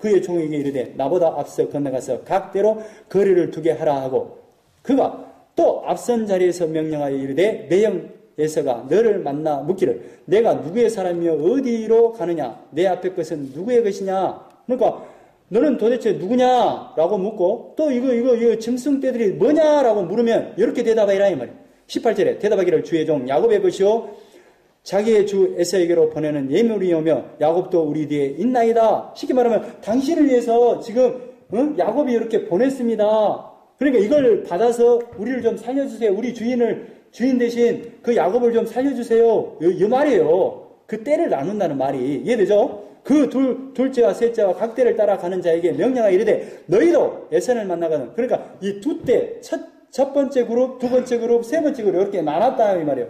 그의 종에게 이르되 나보다 앞서 건너가서 각대로 거리를 두게 하라 하고 그가 또 앞선 자리에서 명령하여 이르되 내 형 에서가 너를 만나 묻기를 내가 누구의 사람이며 어디로 가느냐 내 앞에 것은 누구의 것이냐 그러니까 너는 도대체 누구냐라고 묻고 또 이거 짐승떼들이 뭐냐라고 물으면 이렇게 대답하라 이 말이에요. 18절에 대답하기를 주의 종 야곱의 것이요 자기의 주 에서에게로 보내는 예물이 오며 야곱도 우리 뒤에 있나이다. 쉽게 말하면 당신을 위해서 지금 야곱이 이렇게 보냈습니다. 그러니까 이걸 받아서 우리를 좀 살려주세요. 우리 주인 대신 그 야곱을 좀 살려주세요. 이 말이에요. 그 때를 나눈다는 말이 이해되죠? 그 둘째와 셋째와 각 때를 따라가는 자에게 명령하여 이르되 너희도 에서를 만나거든. 그러니까 이 두 때 첫 번째 그룹, 두 번째 그룹, 세 번째 그룹 이렇게 나눴다 이 말이에요.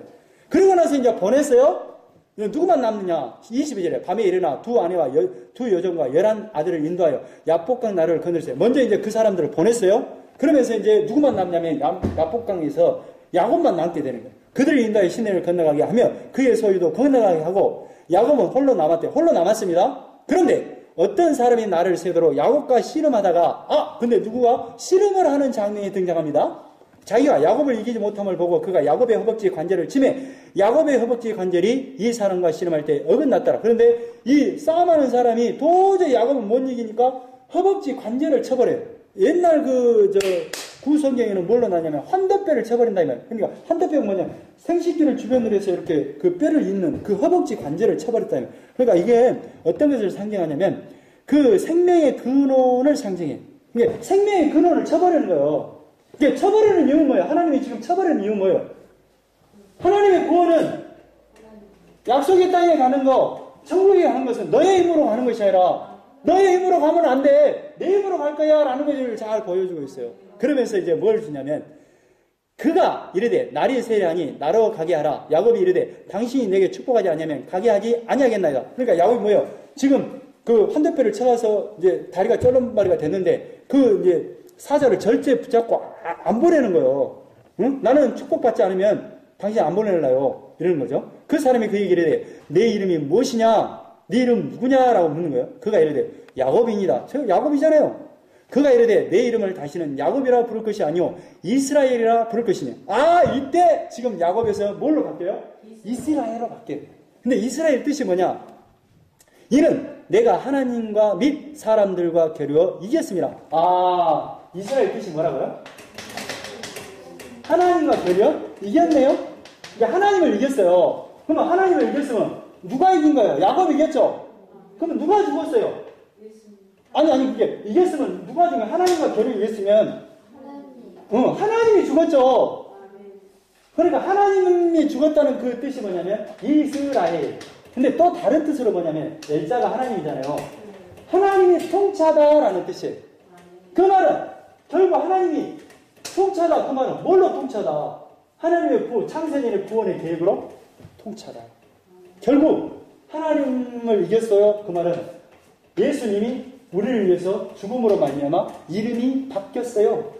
그러고 나서 이제 보냈어요. 누구만 남느냐? 22절에 밤에 일어나 두 아내와 두 여종과 11 아들을 인도하여 야복강 나루를 건너세요. 먼저 이제 그 사람들을 보냈어요. 그러면서 이제 누구만 남냐면 야복강에서 야곱만 남게 되는 거예요. 그들을 인도하여 시내를 건너가게 하며 그의 소유도 건너가게 하고 야곱은 홀로 남았대요. 홀로 남았습니다. 그런데 어떤 사람이 나를 세도록 야곱과 씨름하다가 근데 누구가 씨름을 하는 장면이 등장합니다. 자기가 야곱을 이기지 못함을 보고 그가 야곱의 허벅지 관절을 치매 야곱의 허벅지 관절이 이 사람과 씨름할 때 어긋났더라. 그런데 이 싸움하는 사람이 도저히 야곱을 못 이기니까 허벅지 관절을 쳐버려요. 옛날 구성경에는 뭘로 나냐면 환도뼈를 쳐버린다 이 말이에요. 그러니까 환도뼈가 뭐냐 생식기를 주변으로 해서 이렇게 그 뼈를 잇는 그 허벅지 관절을 쳐버렸다 이 말이에요. 그러니까 이게 어떤 것을 상징하냐면 그 생명의 근원을 상징해. 이게 생명의 근원을 쳐버리는 거예요. 이게 쳐버리는 이유는 뭐예요? 하나님이 지금 쳐버리는 이유는 뭐예요? 하나님의 구원은 약속의 땅에 가는 거, 천국에 가는 것은 너의 힘으로 가는 것이 아니라 너의 힘으로 가면 안 돼. 내 힘으로 갈 거야 라는 것을 잘 보여주고 있어요. 그러면서 이제 뭘 주냐면 그가 이르되 날이 세량이 나로 가게 하라. 야곱이 이르되 당신이 내게 축복하지 않으면 가게 하지 아니하겠나이다. 그러니까 야곱이 뭐예요? 지금 그 환도뼈를 쳐서 이제 다리가 쫄름마리가 됐는데 그 이제 사자를 절제 붙잡고 안 보내는 거예요. 응? 나는 축복받지 않으면 당신 안 보내려요. 이러는 거죠. 그 사람이 그 얘기를 해. 내 이름이 무엇이냐? 네 이름 누구냐? 라고 묻는 거예요. 그가 이르되 야곱입니다. 저 야곱이잖아요. 그가 이르되 내 이름을 다시는 야곱이라 부를 것이 아니요 이스라엘이라 부를 것이며. 아, 이때 지금 야곱에서 뭘로 바뀌어요? 이스라엘로 바뀌어요. 근데 이스라엘 뜻이 뭐냐? 이는 내가 하나님과 및 사람들과 겨루어 이겼습니다. 아, 이스라엘 뜻이 뭐라고요? 하나님과 겨루어 이겼네요? 그러니까 하나님을 이겼어요. 그러면 하나님을 이겼으면 누가 이긴 거예요? 야곱이 이겼죠? 그러면 누가 죽었어요? 아니, 그게 이겼으면 누가 죽은 거예요? 하나님과 겨루어 이겼으면 하나님이 죽었죠. 그러니까 하나님이 죽었다는 그 뜻이 뭐냐면 이스라엘. 근데 또 다른 뜻으로 뭐냐면 엘자가 하나님이잖아요. 하나님이 통치하다라는 뜻이에요. 그 말은 결국 하나님이 통치하다. 그 말은 뭘로 통치하다? 하나님의 창세전의 구원의 계획으로 통치하다. 결국 하나님을 이겼어요. 그 말은 예수님이 우리를 위해서 죽음으로 말미암아 이름이 바뀌었어요.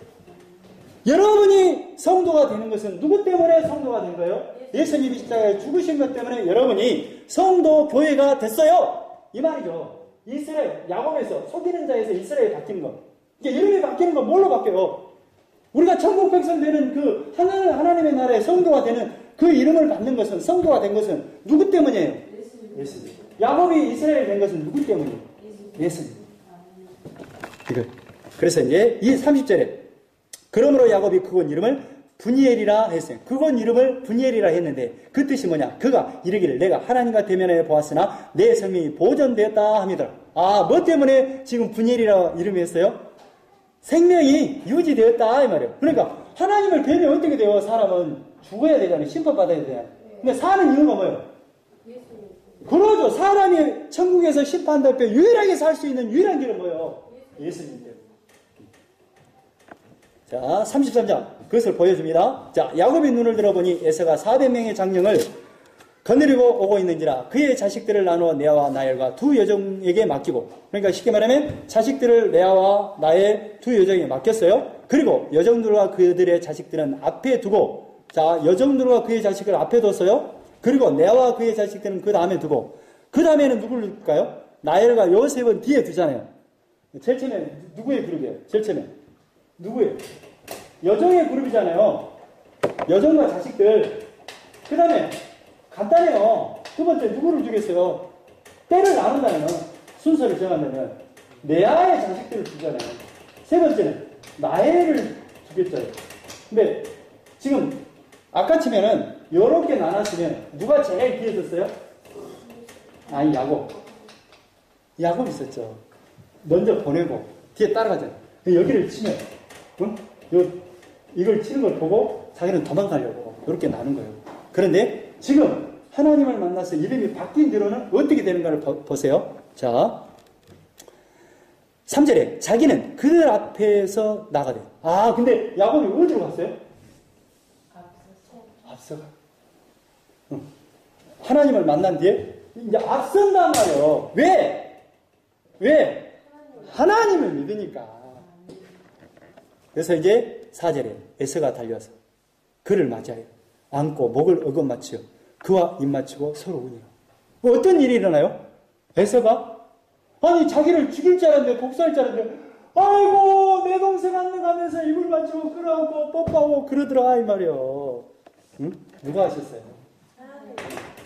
여러분이 성도가 되는 것은 누구 때문에 성도가 된 거예요? 예수님이 십자가에 죽으신 것 때문에 여러분이 성도 교회가 됐어요. 이 말이죠. 이스라엘, 야곱에서 속이는 자에서 이스라엘이 바뀌는 거. 이게 이름이 바뀌는 건 뭘로 바뀌어요? 우리가 천국 백성 되는 그 하나님의 나라의 성도가 되는 그 이름을 받는 것은, 성도가 된 것은 누구 때문이에요? 예수님. 야곱이 이스라엘 된 것은 누구 때문이에요? 예수님. 이거. 그래서 이제 이 30절에 그러므로 야곱이 그곳 이름을 분이엘이라 했어요. 그곳 이름을 분이엘이라 했는데 그 뜻이 뭐냐? 그가 이르기를 내가 하나님과 대면하여 보았으나 내 생명이 보존되었다 합니다. 아, 뭐 때문에 지금 분이엘이라 이름이 했어요? 생명이 유지되었다 이 말이에요. 그러니까 하나님을 뵈면 어떻게 돼요? 사람은 죽어야 되잖아요. 심판받아야 돼요. 근데 사는 이유가 뭐예요? 그러죠. 사람이 천국에서 심판될 때 유일하게 살 수 있는 유일한 길은 뭐예요? 예수님이에요. 자, 33장. 그것을 보여줍니다. 자, 야곱이 눈을 들어보니 에서가 400명의 장령을 거느리고 오고 있는지라 그의 자식들을 나누어 레아와 나엘과 두 여종에게 맡기고, 그러니까 쉽게 말하면 자식들을 레아와 나엘 두 여종에게 맡겼어요. 그리고 여종들과 그들의 자식들은 앞에 두고, 자, 여종들과 그의 자식을 앞에 뒀어요. 그리고 레아와 그의 자식들은 그 다음에 두고, 그 다음에는 누구를 둘까요? 나엘과 요셉은 뒤에 두잖아요. 제일 처음에 누구의 그룹이에요? 제일 처음에 누구예요? 여종의 그룹이잖아요. 여종과 자식들. 그 다음에 간단해요. 두 번째 누구를 주겠어요? 때를 나눈다면, 순서를 정한다면 레아의 자식들을 주잖아요. 세 번째는 나엘을 주겠죠. 근데 지금 아까 치면은 요렇게 나눴으면 누가 제일 뒤에 섰어요? 아니, 야곱 있었죠. 먼저 보내고 뒤에 따라가잖아요. 여기를 치면 이걸 치는 걸 보고 자기는 도망가려고 이렇게 나눈 거예요. 그런데 지금 하나님을 만나서 이름이 바뀐 뒤로는 어떻게 되는가를 보세요. 자, 3절에 자기는 그들 앞에서 나가대. 아, 근데 야곱이 어디로 갔어요? 앞서가. 하나님을 만난 뒤에 이제 앞선단 말이에요. 왜? 하나님을 믿으니까. 그래서 이제 4절에 에서가 달려와서 그를 맞이하여 안고 목을 어긋맞추어 그와 입맞추고 서로 우니라. 어떤 일이 일어나요? 에서가 아니 자기를 죽일 줄 알았는데, 복수할 줄 알았는데, 아이고 내 동생 안내 가면서 입을 맞추고 끌어안고 뽀뽀하고 그러더라 이 말이요. 응? 누가 하셨어요?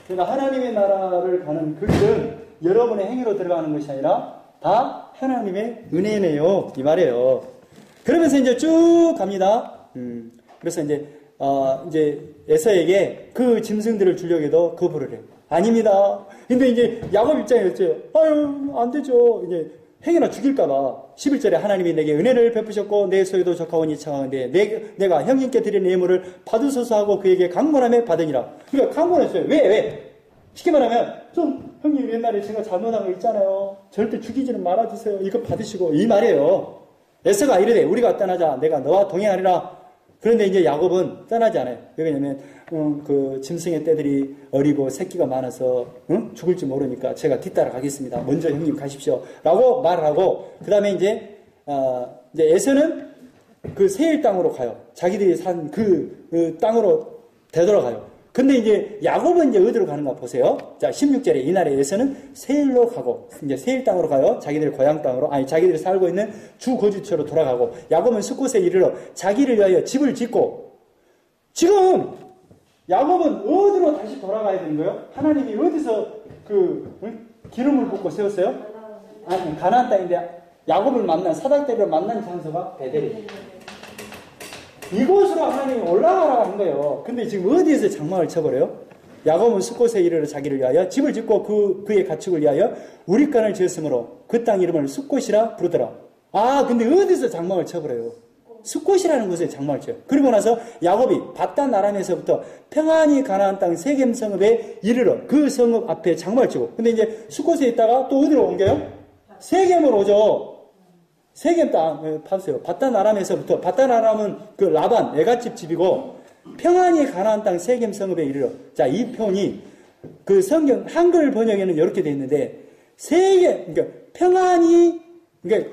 그러니까 하나님의 나라를 가는 그 길은 여러분의 행위로 들어가는 것이 아니라 다 하나님의 은혜네요 이 말이에요. 그러면서 이제 쭉 갑니다. 그래서 이제 에서에게 그 짐승들을 주려고 해도 거부를 해요. 아닙니다. 근데 이제 야곱 입장이었죠. 아유, 안 되죠. 이제 행여나 죽일까봐. 11절에 하나님이 내게 은혜를 베푸셨고 내 소유도 조카오니 청하는데 내가 형님께 드린 예물을 받으소서 하고 그에게 강권함에 받으니라. 그러니까 강권했어요. 왜? 쉽게 말하면 좀 형님 옛날에 제가 잘못한 거 있잖아요. 절대 죽이지는 말아주세요. 이거 받으시고 이 말이에요. 에서가 이르되 우리가 떠나자. 내가 너와 동행하리라. 그런데 이제 야곱은 떠나지 않아요. 왜냐면 그 짐승의 떼들이 어리고 새끼가 많아서 죽을지 모르니까 제가 뒤따라 가겠습니다. 먼저 형님 가십시오. 라고 말을 하고, 그 다음에 이제 에서는 그 세일 땅으로 가요. 자기들이 산 그 땅으로 되돌아가요. 근데 이제 야곱은 이제 어디로 가는가 보세요. 자, 16절에 이 나라에서는 세일로 가고, 이제 세일 땅으로 가요. 자기들 고향 땅으로, 아니, 자기들이 살고 있는 주 거주처로 돌아가고, 야곱은 숫곳에 이르러 자기를 위하여 집을 짓고, 지금 야곱은 어디로 다시 돌아가야 되는 거예요? 하나님이 어디서 기름을 붓고 세웠어요? 아니, 가나안 땅인데 야곱을 만난, 사닥대를 만난 장소가 베델이에요. 이곳으로 하나님이 올라가라고 한 거예요. 근데 지금 어디에서 장막을 쳐버려요? 야곱은 숫곳에 이르러 자기를 위하여 집을 짓고 그의 가축을 위하여 우리간을 지었으므로 그 땅 이름을 숫곳이라 부르더라. 아, 근데 어디서 장막을 쳐버려요? 숫곳이라는 곳에 장막을 쳐요. 그리고 나서 야곱이 바단 아람에서부터 평안히 가나안 땅 세겜 성읍에 이르러 그 성읍 앞에 장막을 치고, 근데 이제 숫곳에 있다가 또 어디로 옮겨요? 세겜으로 오죠. 세겜 땅, 봐주세요. 바단 아람에서부터, 바단 아람은 그 라반, 애갓집 집이고, 평안히 가나안 땅 세겜 성읍에 이르러. 자, 이 표현이 그 성경, 한글 번역에는 이렇게 되어 있는데, 그러니까 평안히, 그러니까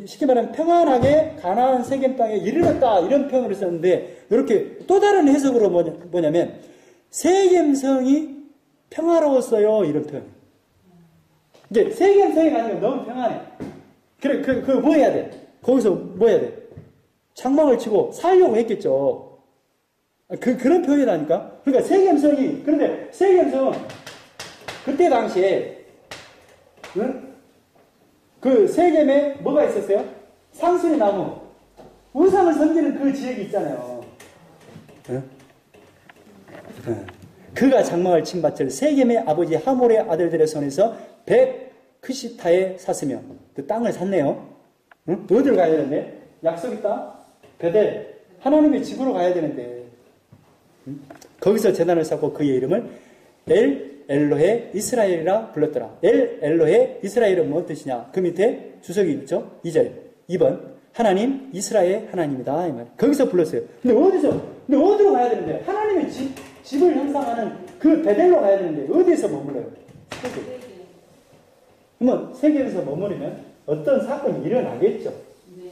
쉽게 말하면 평안하게 가나안 세겜 땅에 이르렀다, 이런 표현으로 썼는데, 이렇게 또 다른 해석으로 뭐냐면, 세겜 성이 평화로웠어요, 이런 표현. 이제 세겜 성이 가니까 너무 평안해. 그래, 뭐 해야 돼? 거기서 뭐 해야 돼? 장막을 치고 살려고 했겠죠. 그런 표현이라니까? 그러니까 세겜성이, 그런데 세겜성은 그때 당시에, 응? 그 세겜에 뭐가 있었어요? 상수리 나무. 우상을 섬기는 그 지역이 있잖아요. 응? 응. 그가 장막을 친 밭을 세겜의 아버지 하몰의 아들들의 손에서 크시타에 샀으며 그 땅을 샀네요. 응? 어디로 가야 되는데? 약속이 땅? 베델. 하나님의 집으로 가야 되는데. 응? 거기서 제단을 쌓고 그의 이름을 엘로헤 이스라엘이라 불렀더라. 엘로헤 이스라엘은 무슨 뜻이냐? 그 밑에 주석이 있죠? 2절. 2번. 하나님 이스라엘 하나님이다. 이 말. 거기서 불렀어요. 근데 어디로 가야 되는데? 하나님의 집을 형상하는 그 베델로 가야 되는데 어디에서 머물러요? 그러면 세계에서 머무르면 어떤 사건이 일어나겠죠. 네.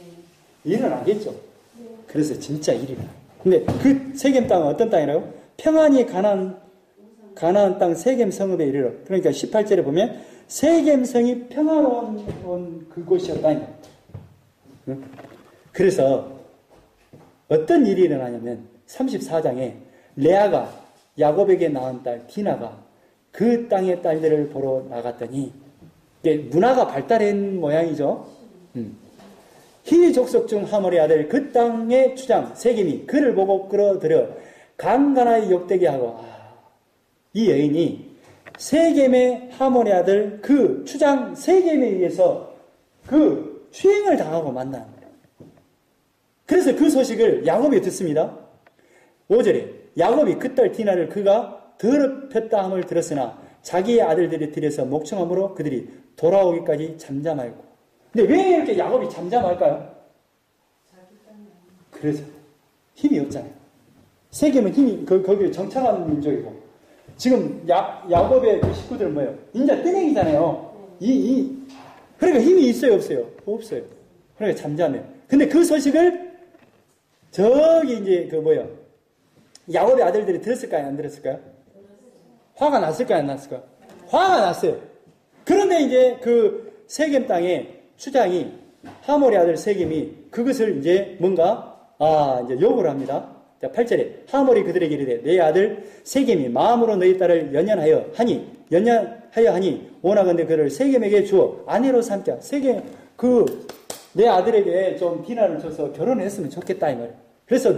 일어나겠죠. 네. 그래서 진짜 일이라. 근데 그 세겜 땅은 어떤 땅이라고? 평안히 가나안 땅 세겜 성읍에 이르러. 그러니까 18절에 보면 세겜 성이 평화로운 그곳이었다. 응? 그래서 어떤 일이 일어나냐면 34장에 레아가 야곱에게 낳은 딸 디나가 그 땅의 딸들을 보러 나갔더니 문화가 발달한 모양이죠. 히 족속 중 하몰의 아들 그 땅의 추장 세겜이 그를 보고 끌어들여 강간하여 욕되게 하고, 이 여인이 세겜의 하몰의 아들 그 추장 세겜에 의해서 그 추행을 당하고 만난 거예요. 그래서 그 소식을 야곱이 듣습니다. 5절에 야곱이 그 딸 디나를 그가 더럽혔다 함을 들었으나 자기의 아들들이 들여서 목청함으로 그들이 돌아오기까지 잠잠하였고. 근데 왜 이렇게 야곱이 잠잠할까요? 그래서 힘이 없잖아요. 세겜은 힘이 거기 정착한 민족이고, 지금 야곱의 그 식구들은 뭐예요? 인자 뜨내기잖아요. 그러니까 힘이 있어요, 없어요? 없어요. 그러니까 잠잠해요. 근데 그 소식을 저기 이제 야곱의 아들들이 들었을까요, 안 들었을까요? 화가 났을까요, 안 났을까요? 화가 났어요. 그런데 이제 그 세겜 땅의 추장이 하몰의 아들 세겜이 그것을 이제 이제 욕을 합니다. 자, 8절에 하몰이 그들에게 이르되 내 아들 세겜이 마음으로 너희 딸을 연연하여 하니 원하건대 그를 세겜에게 주어 아내로 삼자. 세겜 내 아들에게 좀 디나를 줘서 결혼했으면 좋겠다 이 말이에요. 그래서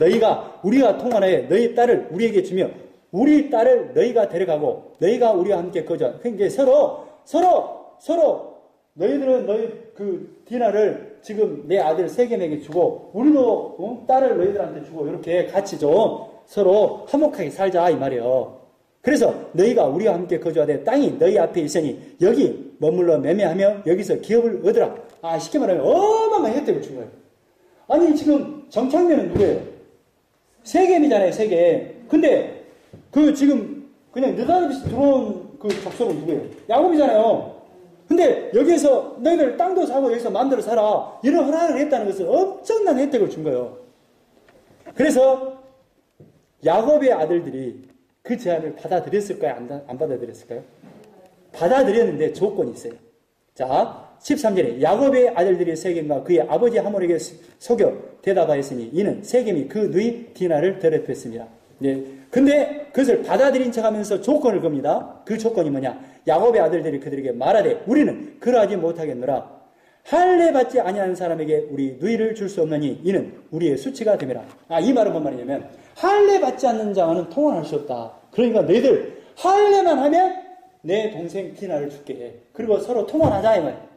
우리가 통혼하여 너희 딸을 우리에게 주며 우리 딸을 너희가 데려가고 너희가 우리와 함께 거주하라. 그러니까 서로 너희들은 너희 그 디나를 지금 내 아들 세겜에게 주고 우리도 딸을 너희들한테 주고 이렇게 같이 좀 서로 화목하게 살자 이 말이에요. 그래서 너희가 우리와 함께 거주하되 땅이 너희 앞에 있으니 여기 머물러 매매하며 여기서 기업을 얻으라. 쉽게 말하면 어마어마한 혜택을 준 거예요. 아니 지금 정착면은 누구예요? 세겜이잖아요, 세겜. 근데 지금 그냥 느닷없이 들어온 그 족속은 누구예요? 야곱이잖아요. 근데 여기에서 너희들 땅도 사고 여기서 마음대로 살아. 이런 허락을 했다는 것은 엄청난 혜택을 준 거예요. 그래서 야곱의 아들들이 그 제안을 받아들였을까요? 안 받아들였을까요? 받아들였는데 조건이 있어요. 자, 13절에 야곱의 아들들이 세겜과 그의 아버지 하몰에게 속여 대답하였으니 이는 세겜이 그 누이 디나를 더럽혔습니다. 네. 근데 그것을 받아들인 척하면서 조건을 겁니다. 그 조건이 뭐냐? 야곱의 아들들이 그들에게 말하되 우리는 그러하지 못하겠노라. 할례 받지 아니하는 사람에게 우리 누이를 줄 수 없느니 이는 우리의 수치가 됨이라. 이 말은 뭔 말이냐면 할례 받지 않는 자와는 통혼할 수 없다. 그러니까 너희들 할례만 하면 내 동생 디나를 줄게. 그리고 서로 통혼하자 이 말이야.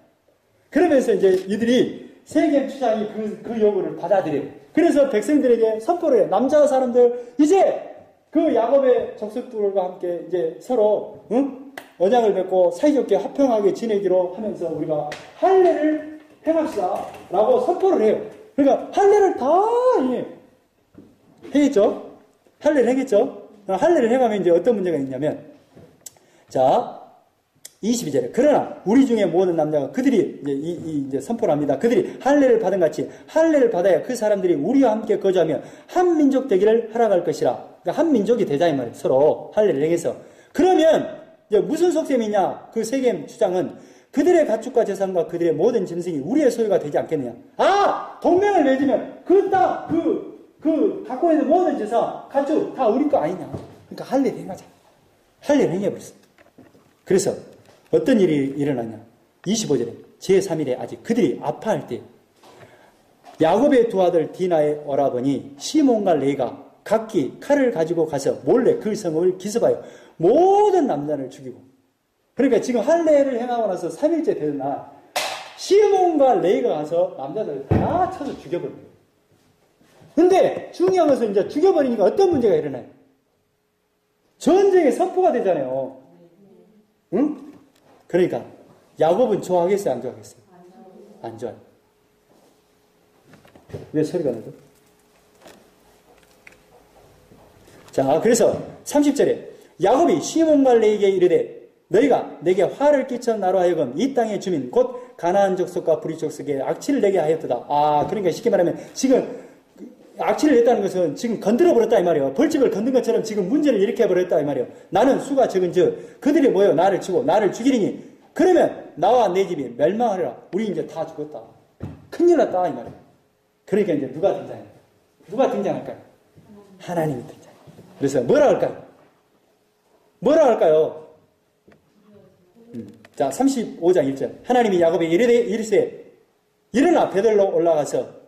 그러면서 이제 이들이 세겜 추장이 그 요구를 받아들여요. 그래서 백성들에게 선포를 해요. 남자 사람들 이제 그 야곱의 족속들과 함께 이제 서로 언약을 맺고 사이좋게 화평하게 지내기로 하면서 우리가 할례를 행합시다 라고 선포를 해요. 그러니까 할례를 다 했죠. 할례를 했겠죠. 할례를 해가면 이제 어떤 문제가 있냐면 자 22절에 그러나 우리 중에 모든 남자가 그들이 이제 선포를 합니다. 그들이 할례를 받은 같이 할례를 받아야 그 사람들이 우리와 함께 거주하며 한 민족 되기를 허락할 것이라. 그러니까 한 민족이 되자 이 말이에요. 서로 할례를 행해서. 그러면 이제 무슨 속셈이냐? 그 세겜 주장은 그들의 가축과 재산과 그들의 모든 짐승이 우리의 소유가 되지 않겠느냐? 동맹을 맺으면 그 땅, 그 갖고 있는 모든 재산, 가축 다 우리 거 아니냐? 그러니까 할례를 행하자. 할례를 행해버렸어. 그래서 어떤 일이 일어나냐? 25절에 제3일에 아직 그들이 아파할 때 야곱의 두 아들 디나의 오라버니 시몬과 레이가 각기 칼을 가지고 가서 몰래 그 성읍을 기습하여 모든 남자를 죽이고. 그러니까 지금 할례를 행하고 나서 3일째 되는 날 시몬과 레이가 가서 남자들을 다 쳐서 죽여버려요. 근데 중요한 것은 이제 죽여버리니까 어떤 문제가 일어나요? 전쟁의 선포가 되잖아요. 응? 그러니까 야곱은 좋아하겠어요? 안 좋아하겠어요? 안 좋아요. 왜 소리가 나죠? 자, 그래서 30절에 야곱이 시몬과 레이에게 이르되 너희가 내게 화를 끼쳐 나로 하여금 이 땅의 주민 곧 가나안 족속과 브리 족속에 악취를 내게 하였도다. 그러니까 쉽게 말하면 지금 악취를 냈다는 것은 지금 건드려 버렸다 이 말이에요. 벌집을 건든 것처럼 지금 문제를 일으켜 버렸다 이 말이에요. 나는 수가 적은즉 그들이 모여 나를 치고 나를 죽이리니 그러면 나와 내 집이 멸망하리라. 우리 이제 다 죽었다. 큰일 났다 이 말이에요. 그러니까 이제 누가 등장해요? 누가 등장할까요? 하나님이 등장해요. 그래서 뭐라 할까요? 뭐라 할까요? 자, 35장 1절. 하나님이 야곱에게 이르되 일어나 베들로 올라가서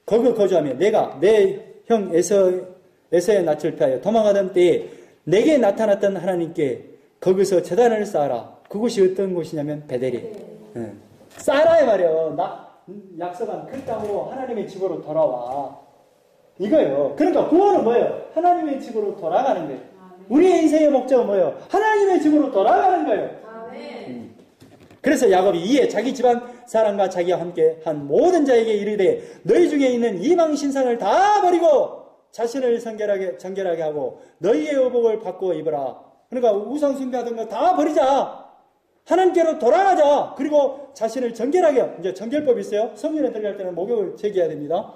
거기 거주하며 내가 내 형 에서의 낯을 피하여 도망하던 때에 내게 나타났던 하나님께 거기서 제단을 쌓아라. 그곳이 어떤 곳이냐면 베델이. 쌓아라 말이에요. 나 약속한 그 땅으로 하나님의 집으로 돌아와. 이거예요. 그러니까 구원은 뭐예요? 하나님의 집으로 돌아가는 거예요. 우리의 인생의 목적은 뭐예요? 하나님의 집으로 돌아가는 거예요. 그래서 야곱이 이에 자기 집안 사람과 자기와 함께 한 모든 자에게 이르되 너희 중에 있는 이방 신상을 다 버리고 자신을 정결하게 하고 너희의 의복을 바꾸어 입어라. 그러니까 우상 숭배하던 거 다 버리자. 하나님께로 돌아가자. 그리고 자신을 정결하게. 이제 정결법이 있어요. 성전에 들어갈 때는 목욕을 제기해야 됩니다.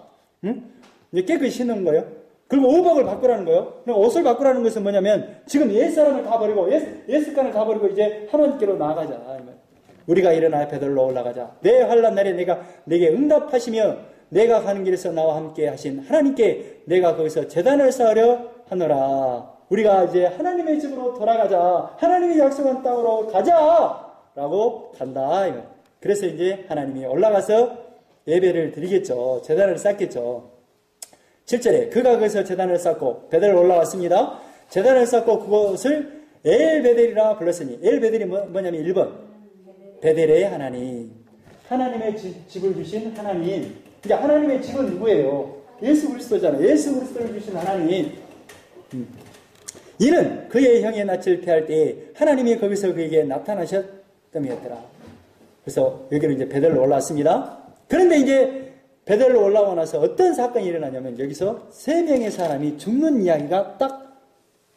이제 깨끗이 씻는 거예요. 그리고 의복을 바꾸라는 거예요. 그러니까 옷을 바꾸라는 것은 뭐냐면 지금 옛사람을 다 버리고 옛 습관을 다 버리고 이제 하나님께로 나아가자. 우리가 일어나 베들로 올라가자. 내 환난 날에 내게 응답하시며 내가 가는 길에서 나와 함께 하신 하나님께 내가 거기서 제단을 쌓으려 하노라. 우리가 이제 하나님의 집으로 돌아가자. 하나님이 약속한 땅으로 가자. 라고 간다. 그래서 이제 하나님이 올라가서 예배를 드리겠죠. 제단을 쌓겠죠. 7절에 그가 거기서 제단을 쌓고 베델로 올라왔습니다. 제단을 쌓고 그것을 엘베델이라 불렀으니 엘베델이 뭐냐면 1번 베델의 하나님. 하나님의 집을 주신 하나님. 그러니까 하나님의 집은 누구예요? 예수 그리스도잖아요. 예수 그리스도를 주신 하나님. 이는 그의 형의 낯을 피할 때에 하나님이 거기서 그에게 나타나셨음이었더라. 그래서 여기로 이제 베델로 올라왔습니다. 그런데 이제 베델로 올라오고 나서 어떤 사건이 일어나냐면 여기서 3명의 사람이 죽는 이야기가 딱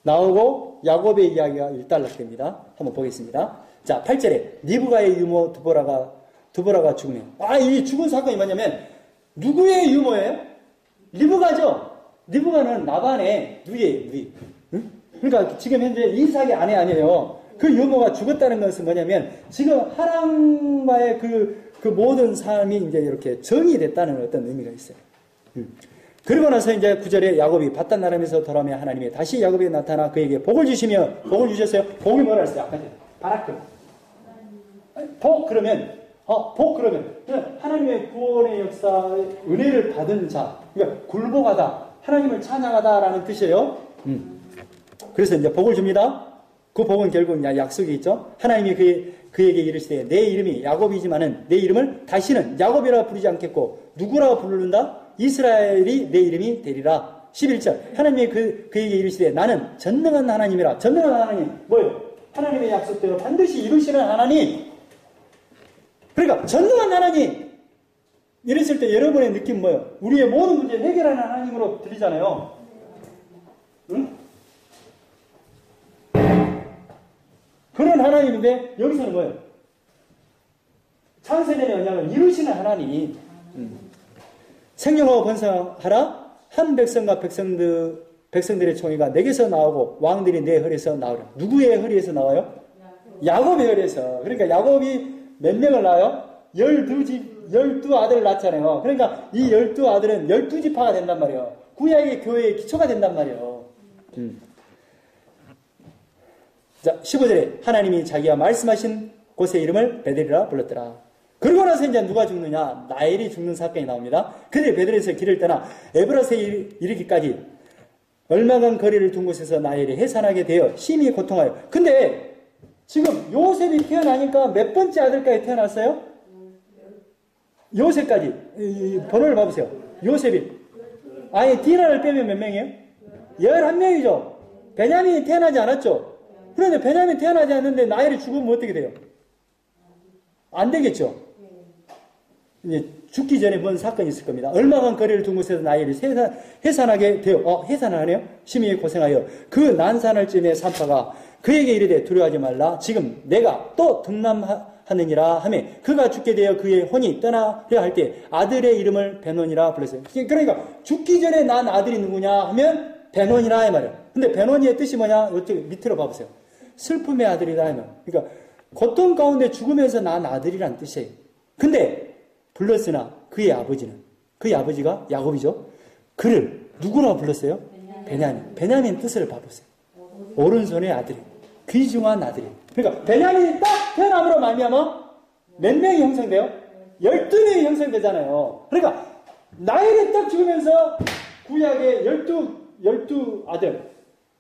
나오고 야곱의 이야기가 일단락됩니다. 한번 보겠습니다. 자, 8절에 리브가의 유모 두보라가 죽으면 이 죽은 사건이 뭐냐면 누구의 유모예요? 리브가죠. 리브가는 라반의 누이예요. 응? 그러니까 지금 현재 이삭의 아내 아니에요. 그 유모가 죽었다는 것은 뭐냐면 지금 하랑과의 그 모든 삶이 이제 이렇게 정의됐다는 어떤 의미가 있어요. 그리고 나서 이제 9절에 야곱이 바단 나라에서 돌아오며 하나님이 다시 야곱에 나타나 그에게 복을 주시며 복을 주셨어요. 복이 뭐라 했어요? 아까 전에 바라크. 복 그러면 하나님의 구원의 역사 은혜를 받은 자, 그러니까 굴복하다, 하나님을 찬양하다라는 뜻이에요. 그래서 이제 복을 줍니다. 그 복은 결국 약속이 있죠. 하나님이 그에게 이르시되 내 이름이 야곱이지만은 내 이름을 다시는 야곱이라 부르지 않겠고 누구라 부르는다? 이스라엘이 내 이름이 되리라. 11절 하나님이 그에게 이르시되 나는 전능한 하나님이라. 전능한 하나님 뭐예요? 하나님의 약속대로 반드시 이루시는 하나님. 그러니까 전능한 하나님 이랬을 때 여러분의 느낌 뭐예요? 우리의 모든 문제를 해결하는 하나님으로 들리잖아요. 응? 그런 하나님인데 여기서는 뭐예요? 창세전의 언약을 이루시는 하나님. 생명하고 번성하라. 한 백성과 백성들의 총회가 내게서 나오고 왕들이 내 허리에서 나오라. 누구의 허리에서 나와요? 야곱의 허리에서. 그러니까 야곱이 몇 명을 낳아요? 12아들을 낳잖아요. 그러니까 이 12아들은 12지파가 된단 말이에요. 구약의 교회의 기초가 된단 말이에요. 자, 15절에 하나님이 자기가 말씀하신 곳의 이름을 베델이라 불렀더라. 그러고 나서 이제 누가 죽느냐? 나엘이 죽는 사건이 나옵니다. 그들이 베델에서 길을 떠나 에브라스에 이르기까지 얼마간 거리를 둔 곳에서 나엘이 해산하게 되어 심히 고통하여. 근데 지금 요셉이 태어나니까 몇 번째 아들까지 태어났어요? 요셉까지. 번호를 봐보세요. 요셉이. 아니 디나를 빼면 몇 명이에요? 11명이죠. 베냐민이 태어나지 않았죠. 그런데 베냐민 태어나지 않는데 나엘이 죽으면 어떻게 돼요? 안 되겠죠. 이제 죽기 전에 뭔 사건이 있을 겁니다. 얼마간 거리를 둔 곳에서 나엘이 해산하게 되어 해산을 하네요. 심히 고생하여 그 난산할 쯤에 산파가 그에게 이르되 두려워하지 말라. 지금 내가 또 등남하느니라 하며 그가 죽게 되어 그의 혼이 떠나려 할 때 아들의 이름을 베논이라 불렀어요. 그러니까 죽기 전에 난 아들이 누구냐 하면 베논이라 이 말이에요. 근데 베논이의 뜻이 뭐냐? 이쪽 밑으로 봐보세요. 슬픔의 아들이다 하면. 그러니까 고통 가운데 죽으면서 난 아들이란 뜻이에요. 근데 불렀으나 그의 아버지가 야곱이죠. 그를 누구라고 불렀어요? 베냐민. 베냐민 뜻을 봐보세요. 오른손의 아들이. 귀중한 아들이. 그러니까 베냐민이 딱 태어남으로 말미암아 몇 명이 형성돼요? 12명이 형성되잖아요. 그러니까 나엘이 딱 죽으면서 구약의 12 아들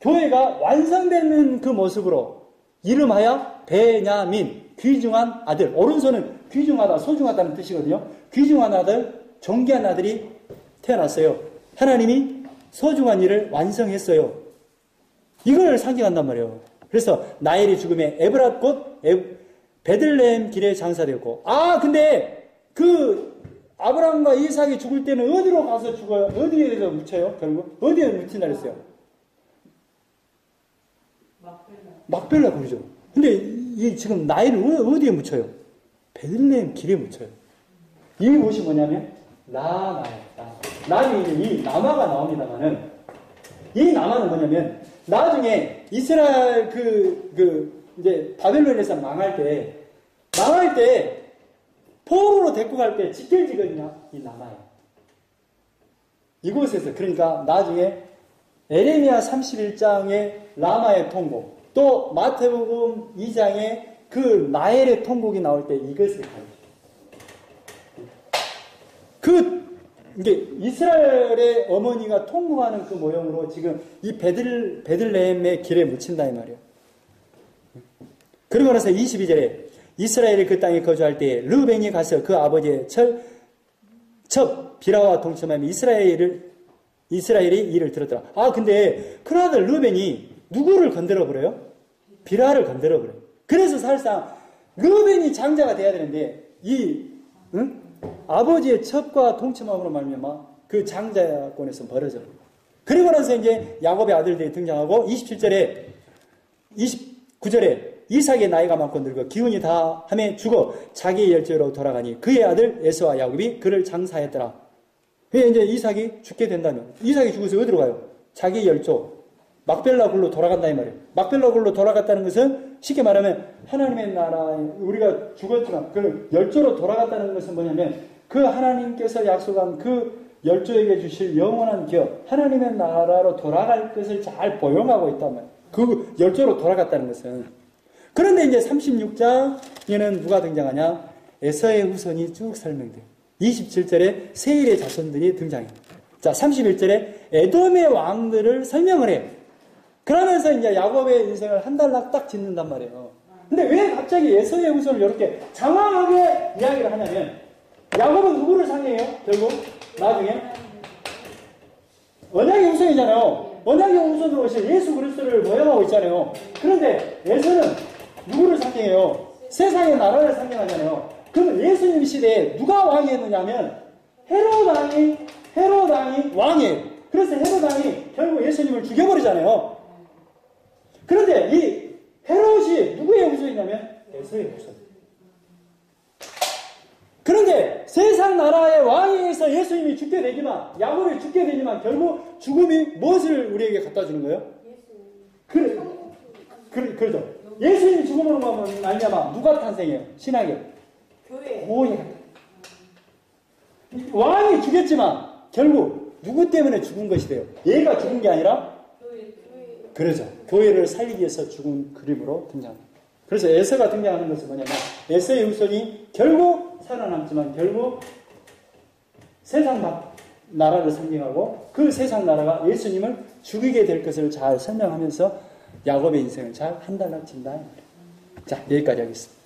교회가 완성되는 그 모습으로 이름하여 베냐민, 귀중한 아들. 오른손은 귀중하다, 소중하다는 뜻이거든요. 귀중한 아들, 존귀한 아들이 태어났어요. 하나님이 소중한 일을 완성했어요. 이걸 상징한단 말이에요. 그래서 나엘이 죽음에 에브랏 곧 베들레헴 길에 장사되었고, 근데 그 아브라함과 이삭이 죽을 때는 어디로 가서 죽어요? 어디에서 묻혀요? 결국 어디에 묻힌다 그랬어요? 막벨라 그러죠. 근데 이 지금 나엘을 어디에 묻혀요? 베들레헴 길에 묻혀요. 이 곳이 뭐냐면 라마예요. 나중에 이 라마가 나옵니다만은 이 라마는 뭐냐면 나중에 이스라엘 이제 바벨론에서 망할 때 포로로 데리고 갈 때 직결지거든요. 이 라마예요. 이곳에서 그러니까 나중에 에레미야 31장의 라마의 통곡 또 마태복음 2장의 그 나엘의 통곡이 나올 때 이것을 가르쳐요. 이게 이스라엘의 어머니가 통곡하는 그 모형으로 지금 이 베들레헴의 길에 묻힌다 이 말이에요. 그러고 나서 22절에 이스라엘이 그 땅에 거주할 때 르벤이 가서 그 아버지의 첩 비라와 동침하며 이스라엘이 이를 들었더라. 근데 큰 아들 르벤이 누구를 건드려 버려요? 비라를 건드려 버려요. 그래서 사실상 르벤이 장자가 돼야 되는데 아버지의 첩과 동침함으로 말미암아 그 장자권에서 벌어져요. 그리고 나서 이제 야곱의 아들들이 등장하고 27절에 29절에 이삭의 나이가 많고 늙어 기운이 다함에 죽어 자기의 열조로 돌아가니 그의 아들 에서와 야곱이 그를 장사했더라. 왜 이제 이삭이 죽게 된다면, 이삭이 죽어서 어디로 가요? 자기 열조 막벨라 굴로 돌아간다 이 말이에요. 막벨라 굴로 돌아갔다는 것은 쉽게 말하면 하나님의 나라에 우리가 죽었지만 그 열조로 돌아갔다는 것은 뭐냐면 그 하나님께서 약속한 그 열조에게 주실 영원한 기업, 하나님의 나라로 돌아갈 것을 잘 보용하고 있단 말이에요. 그 열조로 돌아갔다는 것은. 그런데 이제 36장에는 누가 등장하냐? 에서의 후손이 쭉 설명돼요. 27절에 세일의 자손들이 등장해요. 자, 31절에 에돔의 왕들을 설명을 해요. 그러면서 이제 야곱의 인생을 한 달락 딱 짓는단 말이에요. 근데 왜 갑자기 에서의 후손을 이렇게 장황하게 이야기를 하냐면, 야곱은 누구를 상해해요? 결국 나중에 언약의 후손이잖아요. 언약의 후손으로 오신 예수 그리스도를 모형하고 있잖아요. 그런데 에서는 누구를 상징해요? 세상의 나라를 상징하잖아요. 그러면 예수님 시대에 누가 왕이 했느냐면 헤롯 왕이 왕이에요. 그래서 헤롯 왕이 결국 예수님을 죽여버리잖아요. 그런데 이 헤롯이 누구의 후손이냐면 에서의 후손. 그런데 세상 나라의 왕에서 예수님이 죽게 되지만, 야곱이 죽게 되지만 결국 죽음이 무엇을 우리에게 갖다 주는 거예요? 그러죠. 예수님이 죽음으로 말미암아 누가 탄생해요? 신학에 교회. 왕이 죽였지만 결국 누구 때문에 죽은 것이 돼요? 얘가 죽은 게 아니라 그러죠. 교회를 살리기 위해서 죽은 그림으로 등장합니다. 그래서 에서가 등장하는 것은 뭐냐면 에서의 후손이 결국 살아남지만 결국 세상 나라를 상징하고 그 세상 나라가 예수님을 죽이게 될 것을 잘 설명하면서 야곱의 인생을 잘 한 달락 친다. 자, 여기까지 하겠습니다.